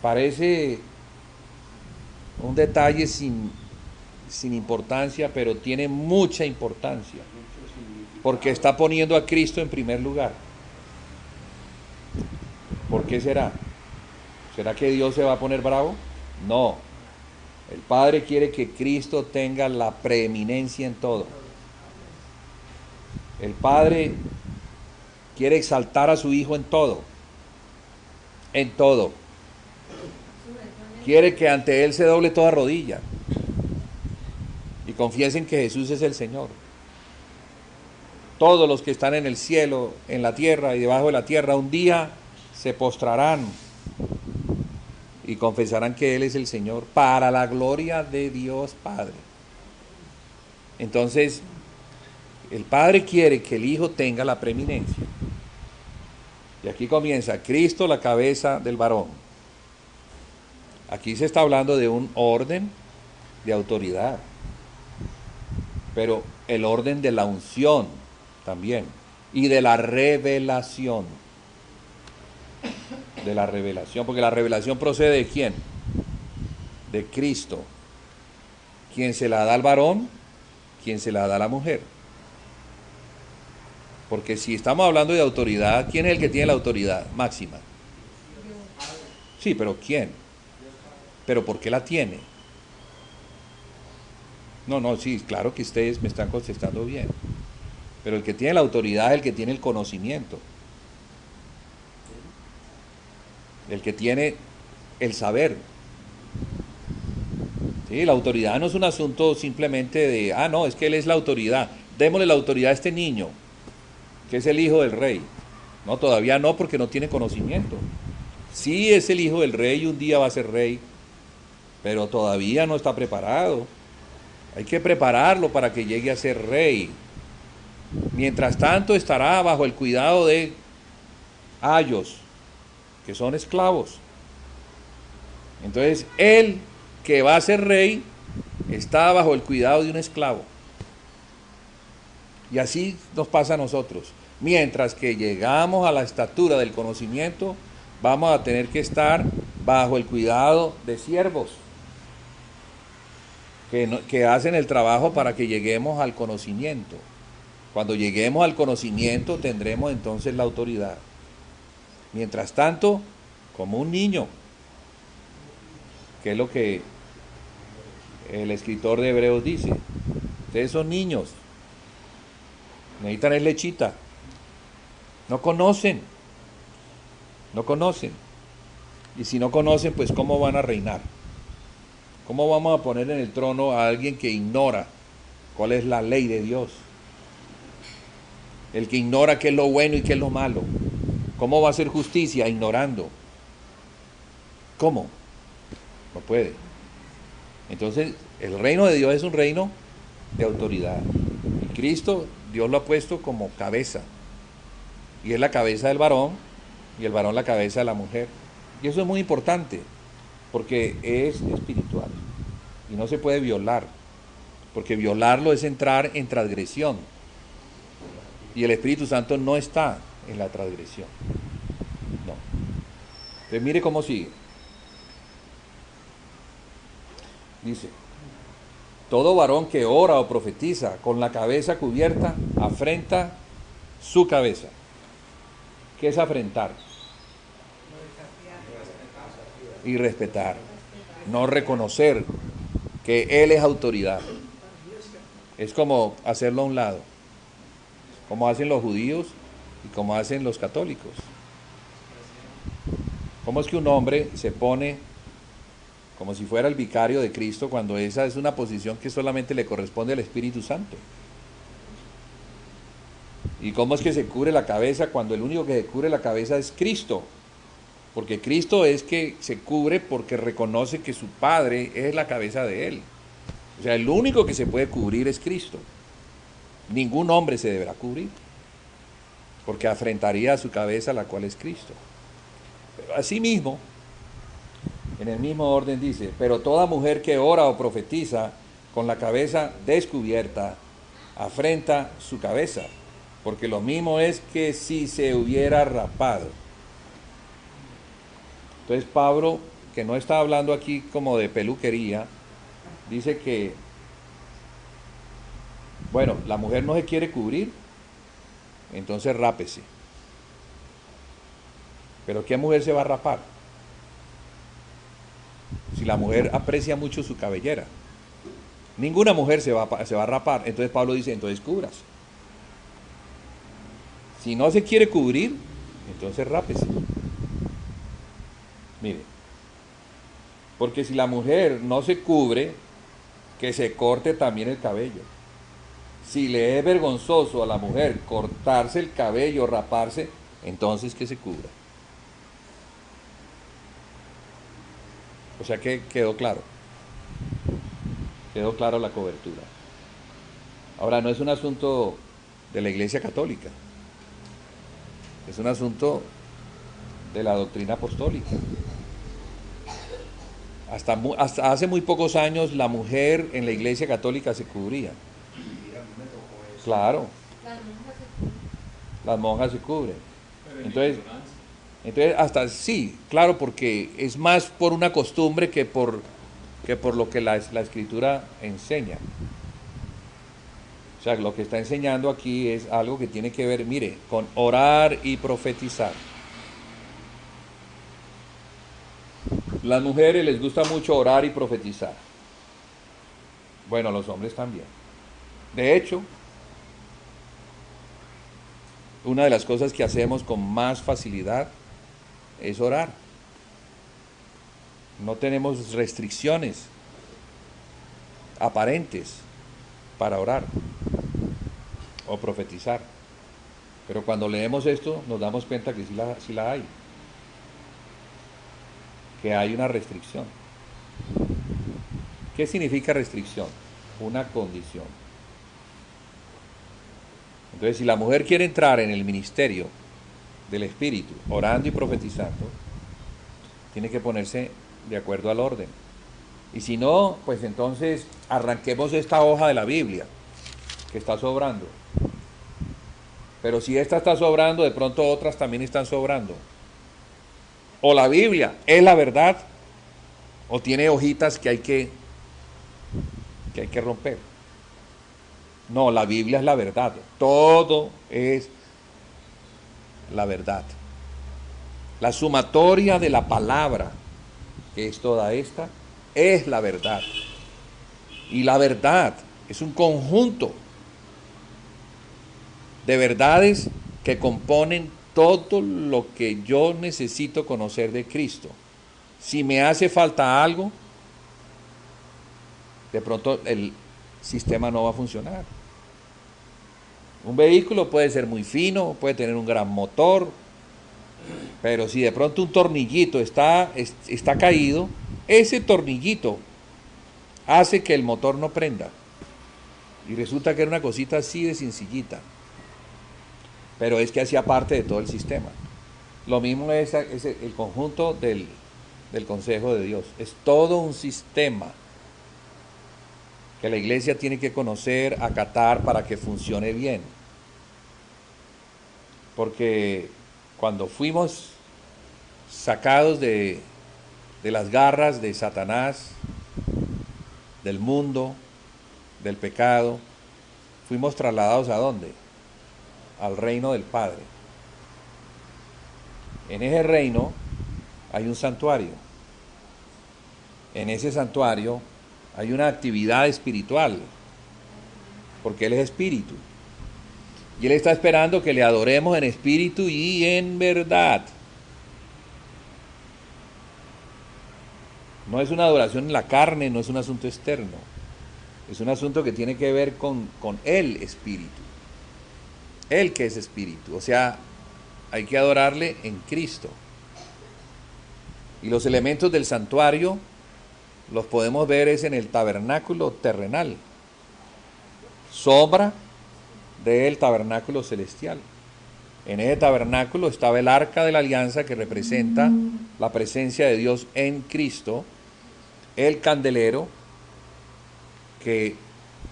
Parece un detalle sin importancia, pero tiene mucha importancia, porque está poniendo a Cristo en primer lugar. ¿Por qué será? ¿Será que Dios se va a poner bravo? No. El Padre quiere que Cristo tenga la preeminencia en todo. El Padre quiere exaltar a su Hijo en todo. En todo. Quiere que ante Él se doble toda rodilla y confiesen que Jesús es el Señor. Todos los que están en el cielo, en la tierra y debajo de la tierra, un día se postrarán y confesarán que Él es el Señor para la gloria de Dios Padre. Entonces, el Padre quiere que el Hijo tenga la preeminencia. Y aquí comienza, Cristo la cabeza del varón. Aquí se está hablando de un orden de autoridad, pero el orden de la unción también, y de la revelación. De la revelación, porque la revelación procede de ¿quién? De Cristo. Quien se la da al varón, quien se la da a la mujer. Porque si estamos hablando de autoridad, ¿quién es el que tiene la autoridad máxima? Sí, pero ¿quién? ¿Pero por qué la tiene? No, sí, claro que ustedes me están contestando bien. Pero el que tiene la autoridad es el que tiene el conocimiento. El que tiene el saber. ¿Sí? La autoridad no es un asunto simplemente de, no, es que él es la autoridad. Démosle la autoridad a este niño, que es el hijo del rey. No, todavía no, porque no tiene conocimiento. Sí es el hijo del rey y un día va a ser rey, pero todavía no está preparado. Hay que prepararlo para que llegue a ser rey. Mientras tanto estará bajo el cuidado de ayos, que son esclavos. Entonces, él que va a ser rey está bajo el cuidado de un esclavo. Y así nos pasa a nosotros. Mientras que llegamos a la estatura del conocimiento, vamos a tener que estar bajo el cuidado de siervos que hacen el trabajo para que lleguemos al conocimiento. Cuando lleguemos al conocimiento tendremos entonces la autoridad. Mientras tanto, como un niño, que es lo que el escritor de Hebreos dice, ustedes son niños, necesitan es lechita, no conocen, y si no conocen, pues ¿cómo van a reinar? ¿Cómo vamos a poner en el trono a alguien que ignora cuál es la ley de Dios? El que ignora qué es lo bueno y qué es lo malo. ¿Cómo va a hacer justicia ignorando? ¿Cómo? No puede. Entonces, el reino de Dios es un reino de autoridad. Y Cristo, Dios lo ha puesto como cabeza. Y es la cabeza del varón, y el varón la cabeza de la mujer. Y eso es muy importante, porque es espiritual. Y no se puede violar, porque violarlo es entrar en transgresión. Y el Espíritu Santo no está en la transgresión. No. Entonces mire cómo sigue. Dice, todo varón que ora o profetiza con la cabeza cubierta, afrenta su cabeza. ¿Qué es afrentar? Y respetar. No reconocer que Él es autoridad. Es como hacerlo a un lado, como hacen los judíos y como hacen los católicos. ¿Cómo es que un hombre se pone como si fuera el vicario de Cristo, cuando esa es una posición que solamente le corresponde al Espíritu Santo. ¿Y cómo es que se cubre la cabeza cuando el único que se cubre la cabeza es Cristo? Porque Cristo es que se cubre porque reconoce que su Padre es la cabeza de él. O sea, el único que se puede cubrir es Cristo. Ningún hombre se deberá cubrir, porque afrentaría a su cabeza, la cual es Cristo. Pero asimismo, en el mismo orden dice, pero toda mujer que ora o profetiza con la cabeza descubierta, afrenta su cabeza, porque lo mismo es que si se hubiera rapado. Entonces Pablo, que no está hablando aquí como de peluquería, dice que, bueno, la mujer no se quiere cubrir, entonces rápese. Pero ¿qué mujer se va a rapar? Si la mujer aprecia mucho su cabellera. Ninguna mujer se va a rapar. Entonces Pablo dice, entonces cúbrase. Si no se quiere cubrir, entonces rápese. Mire, porque si la mujer no se cubre, que se corte también el cabello. Si le es vergonzoso a la mujer cortarse el cabello, raparse, entonces que se cubra. O sea que quedó claro. Quedó claro la cobertura. Ahora, no es un asunto de la Iglesia Católica. Es un asunto de la doctrina apostólica. Hasta hace muy pocos años la mujer en la Iglesia Católica se cubría. Claro. Las monjas se cubren. Entonces hasta sí, claro, porque es más por una costumbre que por lo que la Escritura enseña. O sea, lo que está enseñando aquí es algo que tiene que ver, mire, con orar y profetizar. Las mujeres les gusta mucho orar y profetizar. Bueno, los hombres también. De hecho, una de las cosas que hacemos con más facilidad es orar. No tenemos restricciones aparentes para orar o profetizar. Pero cuando leemos esto nos damos cuenta que sí la hay. Que hay una restricción. ¿Qué significa restricción? Una condición. Entonces, si la mujer quiere entrar en el ministerio del Espíritu, orando y profetizando, tiene que ponerse de acuerdo al orden. Y si no, pues entonces arranquemos esta hoja de la Biblia, que está sobrando. Pero si esta está sobrando, de pronto otras también están sobrando. O la Biblia es la verdad, o tiene hojitas que hay que romper. No, la Biblia es la verdad. Todo es la verdad. La sumatoria de la palabra, que es toda esta, es la verdad. Y la verdad es un conjunto de verdades que componen todo lo que yo necesito conocer de Cristo. Si me hace falta algo, de pronto el sistema no va a funcionar. Un vehículo puede ser muy fino, puede tener un gran motor, pero si de pronto un tornillito está caído, ese tornillito hace que el motor no prenda. Y resulta que era una cosita así de sencillita. Pero es que hacía parte de todo el sistema. Lo mismo es el conjunto del consejo de Dios. Es todo un sistema que la iglesia tiene que conocer, acatar para que funcione bien. Porque cuando fuimos sacados de las garras de Satanás, del mundo, del pecado, fuimos trasladados ¿a dónde? Al reino del Padre. En ese reino hay un santuario. En ese santuario hay una actividad espiritual, porque Él es espíritu. Y Él está esperando que le adoremos en espíritu y en verdad. No es una adoración en la carne, no es un asunto externo. Es un asunto que tiene que ver con el Espíritu. Él que es Espíritu. O sea, hay que adorarle en Cristo. Y los elementos del santuario los podemos ver es en el tabernáculo terrenal. Sombra del tabernáculo celestial. En ese tabernáculo estaba el arca de la alianza que representa la presencia de Dios en Cristo. El candelero, que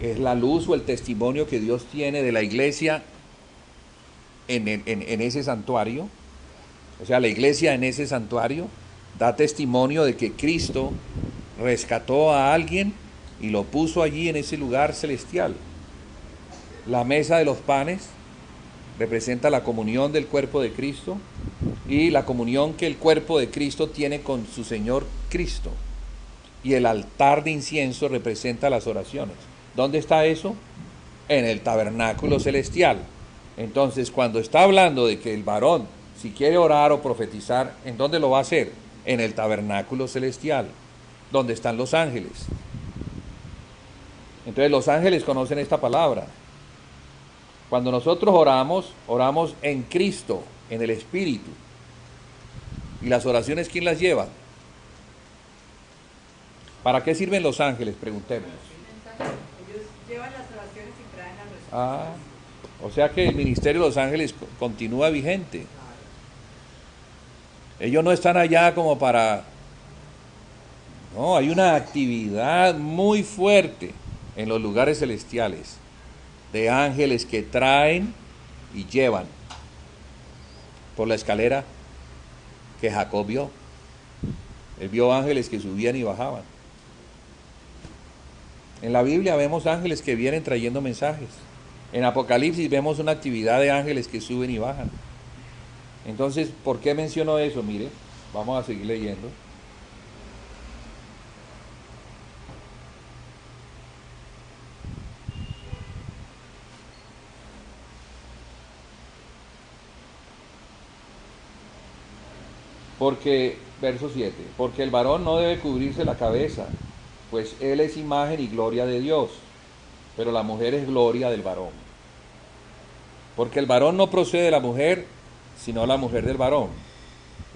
es la luz o el testimonio que Dios tiene de la iglesia en ese santuario. O sea, la iglesia en ese santuario da testimonio de que Cristo rescató a alguien y lo puso allí en ese lugar celestial. La mesa de los panes representa la comunión del cuerpo de Cristo y la comunión que el cuerpo de Cristo tiene con su Señor Cristo. Y el altar de incienso representa las oraciones. ¿Dónde está eso? En el tabernáculo celestial. Entonces, cuando está hablando de que el varón, si quiere orar o profetizar, ¿en dónde lo va a hacer? En el tabernáculo celestial, donde están los ángeles. Entonces los ángeles conocen esta palabra. Cuando nosotros oramos, oramos en Cristo, en el Espíritu. ¿Y las oraciones quién las lleva? ¿Para qué sirven los ángeles? Preguntemos. Ellos llevan las oraciones y traen la respuesta. O sea que el ministerio de los ángeles continúa vigente. Ellos no están allá como para... No, hay una actividad muy fuerte en los lugares celestiales de ángeles que traen y llevan por la escalera que Jacob vio. Él vio ángeles que subían y bajaban. En la Biblia vemos ángeles que vienen trayendo mensajes. En Apocalipsis vemos una actividad de ángeles que suben y bajan. Entonces, ¿por qué menciono eso? Mire, vamos a seguir leyendo. Porque, verso 7, porque el varón no debe cubrirse la cabeza, pues él es imagen y gloria de Dios, pero la mujer es gloria del varón. Porque el varón no procede de la mujer, sino la mujer del varón.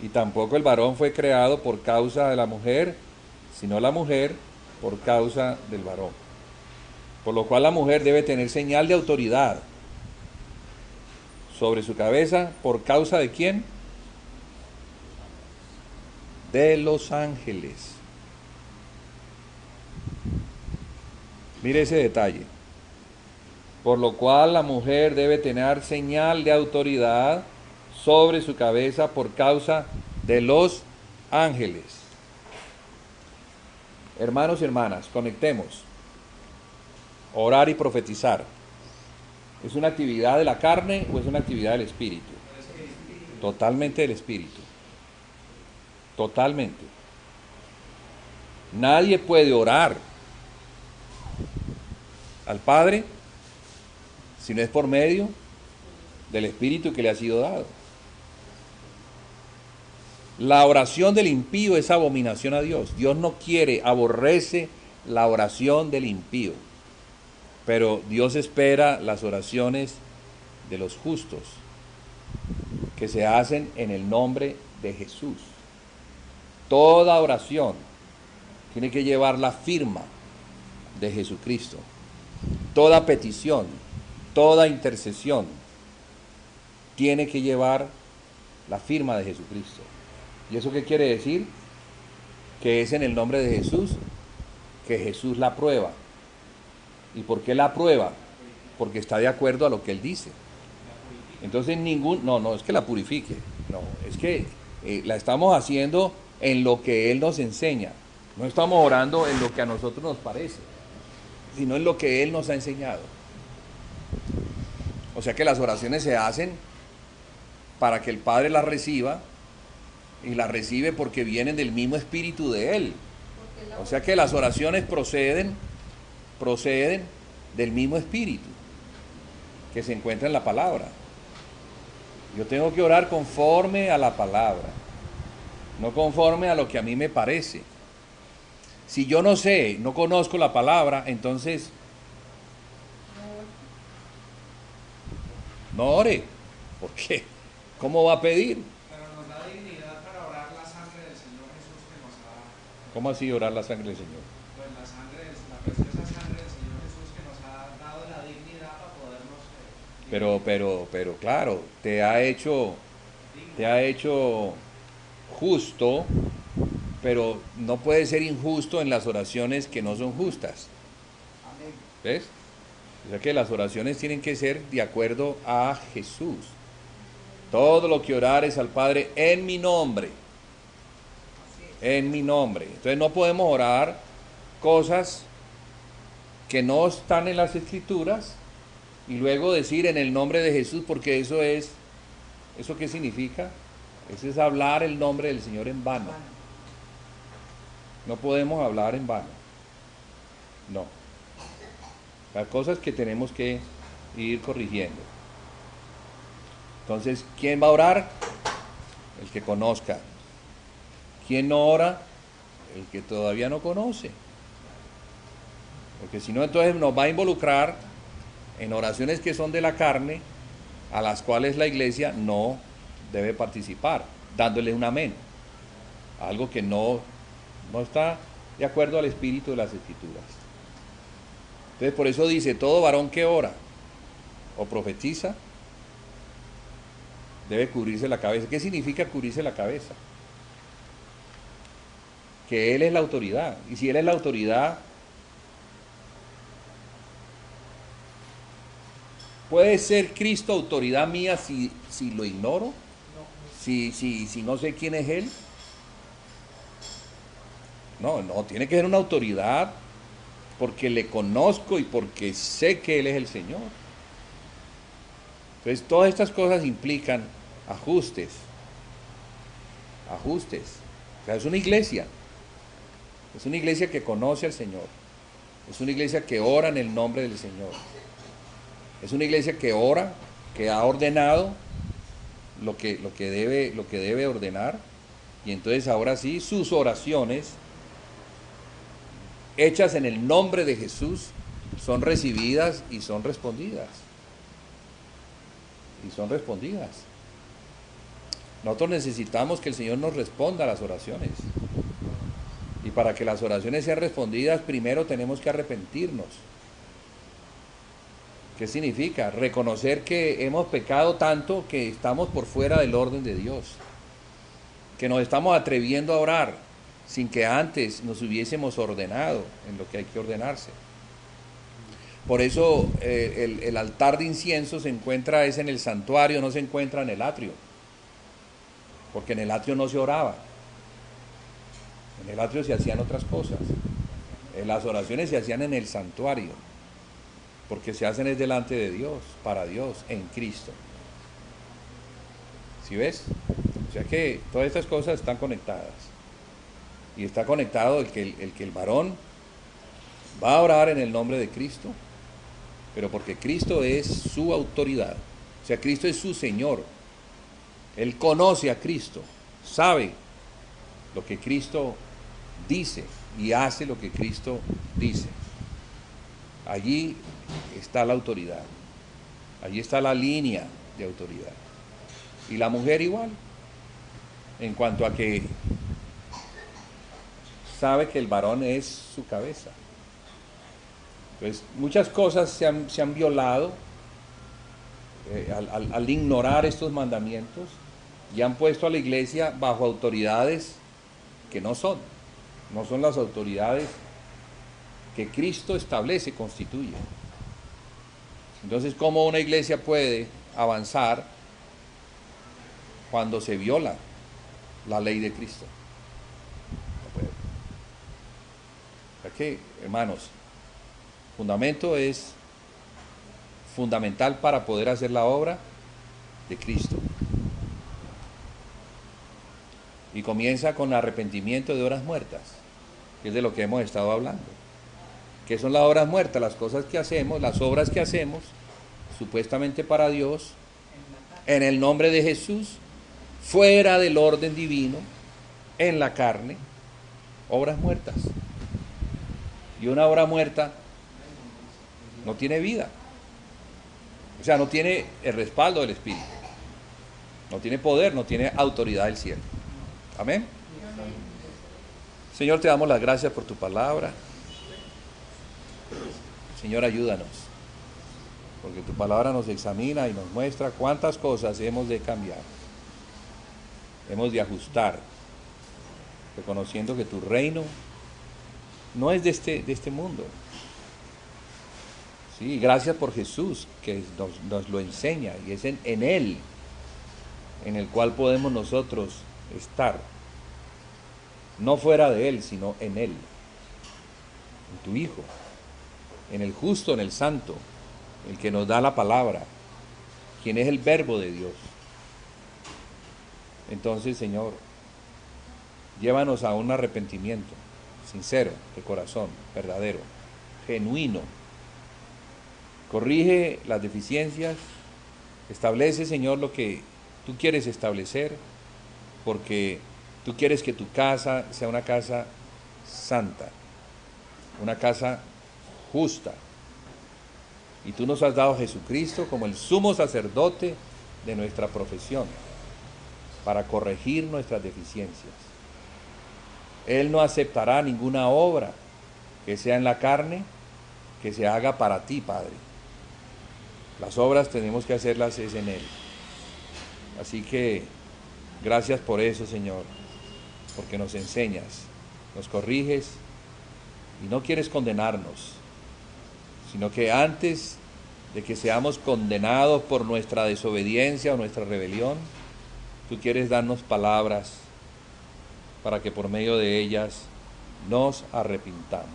Y tampoco el varón fue creado por causa de la mujer, sino la mujer por causa del varón. Por lo cual la mujer debe tener señal de autoridad sobre su cabeza, ¿por causa de quién? De los ángeles. Mire ese detalle. Por lo cual la mujer debe tener señal de autoridad sobre su cabeza por causa de los ángeles. Hermanos y hermanas, conectemos. Orar y profetizar. ¿Es una actividad de la carne o es una actividad del espíritu? Totalmente del espíritu. Totalmente. Nadie puede orar al Padre si no es por medio del Espíritu que le ha sido dado. La oración del impío es abominación a Dios. Dios no quiere, aborrece la oración del impío. Pero Dios espera las oraciones de los justos, que se hacen en el nombre de Jesús. Toda oración tiene que llevar la firma de Jesucristo. Toda petición, toda intercesión tiene que llevar la firma de Jesucristo. ¿Y eso qué quiere decir? Que es en el nombre de Jesús que Jesús la aprueba. ¿Y por qué la aprueba? Porque está de acuerdo a lo que Él dice. Entonces no es que la purifique, no, es que la estamos haciendo en lo que Él nos enseña. No estamos orando en lo que a nosotros nos parece, sino en lo que Él nos ha enseñado. O sea que las oraciones se hacen para que el Padre las reciba, y las recibe porque vienen del mismo espíritu de Él. O sea que las oraciones proceden del mismo espíritu que se encuentra en la palabra. Yo tengo que orar conforme a la palabra, no conforme a lo que a mí me parece. Si yo no sé, no conozco la palabra, entonces no ore. ¿Por qué? ¿Cómo va a pedir? Pero nos da dignidad para orar la sangre del Señor Jesús que nos ha dado. ¿Cómo así orar la sangre del Señor? Pues la preciosa sangre del Señor Jesús que nos ha dado la dignidad para podernos Pero claro, te ha hecho justo, pero no puede ser injusto en las oraciones que no son justas. amén. ¿Ves? O sea que las oraciones tienen que ser de acuerdo a Jesús. Todo lo que orares al Padre en mi nombre. En mi nombre. Entonces no podemos orar cosas que no están en las Escrituras y luego decir en el nombre de Jesús, porque ¿eso qué significa? Eso es hablar el nombre del Señor en vano. No podemos hablar en vano. No. Las cosas que tenemos que ir corrigiendo. Entonces, ¿quién va a orar? El que conozca. ¿Quién no ora? El que todavía no conoce. Porque si no, entonces nos va a involucrar en oraciones que son de la carne, a las cuales la iglesia no debe participar, dándole un amén. Algo que no está de acuerdo al espíritu de las Escrituras. Entonces, por eso dice, todo varón que ora o profetiza debe cubrirse la cabeza. ¿Qué significa cubrirse la cabeza? Que Él es la autoridad. Y si Él es la autoridad, ¿puede ser Cristo autoridad mía si lo ignoro? Si no sé quién es Él. No, tiene que ser una autoridad porque le conozco y porque sé que Él es el Señor. Entonces, todas estas cosas implican ajustes. O sea, es una iglesia. Es una iglesia que conoce al Señor. Es una iglesia que ora en el nombre del Señor. Es una iglesia que ora, que ha ordenado lo que debe ordenar. Y entonces ahora sí, sus oraciones hechas en el nombre de Jesús son recibidas y son respondidas. Nosotros necesitamos que el Señor nos responda a las oraciones. Y para que las oraciones sean respondidas, primero tenemos que arrepentirnos. ¿Qué significa? Reconocer que hemos pecado tanto que estamos por fuera del orden de Dios. Que nos estamos atreviendo a orar sin que antes nos hubiésemos ordenado en lo que hay que ordenarse. Por eso el altar de incienso se encuentra es en el santuario, no se encuentra en el atrio. Porque en el atrio no se oraba. En el atrio se hacían otras cosas. Las oraciones se hacían en el santuario. Porque se hacen es delante de Dios, para Dios, en Cristo. ¿Sí ves? O sea que todas estas cosas están conectadas. Y está conectado el que el varón va a orar en el nombre de Cristo, pero porque Cristo es su autoridad. O sea, Cristo es su Señor. Él conoce a Cristo, sabe lo que Cristo dice y hace lo que Cristo dice. Allí está la autoridad. Allí está la línea de autoridad. Y la mujer igual, en cuanto a que sabe que el varón es su cabeza. Entonces, muchas cosas se han violado al ignorar estos mandamientos y han puesto a la iglesia bajo autoridades que no son las autoridades que Cristo establece, constituye. Entonces, ¿cómo una iglesia puede avanzar cuando se viola la ley de Cristo? No puede. O sea que, hermanos, fundamento es fundamental para poder hacer la obra de Cristo. Y comienza con arrepentimiento de obras muertas, que es de lo que hemos estado hablando. ¿Qué son las obras muertas? Las cosas que hacemos, las obras que hacemos, supuestamente para Dios, en el nombre de Jesús, fuera del orden divino, en la carne, obras muertas. Y una obra muerta no tiene vida. O sea, no tiene el respaldo del Espíritu. No tiene poder, no tiene autoridad del cielo. Amén. Señor, te damos las gracias por tu palabra. Señor, ayúdanos. Porque tu palabra nos examina y nos muestra cuántas cosas hemos de cambiar. Hemos de ajustar. Reconociendo que tu reino no es de este mundo. Sí, gracias por Jesús, que nos lo enseña, y es en Él en el cual podemos nosotros estar, no fuera de Él, sino en Él, en tu Hijo, en el justo, en el santo, el que nos da la palabra, quien es el verbo de Dios. Entonces, Señor, llévanos a un arrepentimiento sincero, de corazón, verdadero, genuino. Corrige las deficiencias, establece, Señor, lo que tú quieres establecer, porque tú quieres que tu casa sea una casa santa, una casa justa. Y tú nos has dado a Jesucristo como el sumo sacerdote de nuestra profesión, para corregir nuestras deficiencias. Él no aceptará ninguna obra que sea en la carne, que se haga para ti, Padre. Las obras tenemos que hacerlas es en Él. Así que gracias por eso, Señor, porque nos enseñas, nos corriges y no quieres condenarnos, sino que antes de que seamos condenados por nuestra desobediencia o nuestra rebelión, tú quieres darnos palabras para que por medio de ellas nos arrepintamos.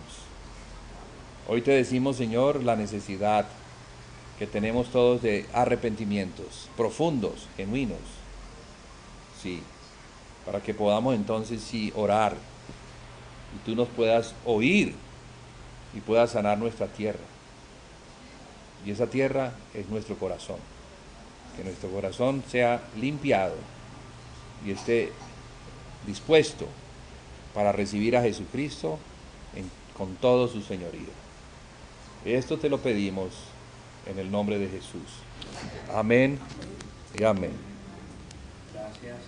Hoy te decimos, Señor, la necesidad que tenemos todos de arrepentimientos profundos, genuinos, sí, para que podamos entonces sí orar y tú nos puedas oír y puedas sanar nuestra tierra. Y esa tierra es nuestro corazón. Que nuestro corazón sea limpiado y esté dispuesto para recibir a Jesucristo con todo su señorío. Esto te lo pedimos en el nombre de Jesús. Amén y amén. Gracias.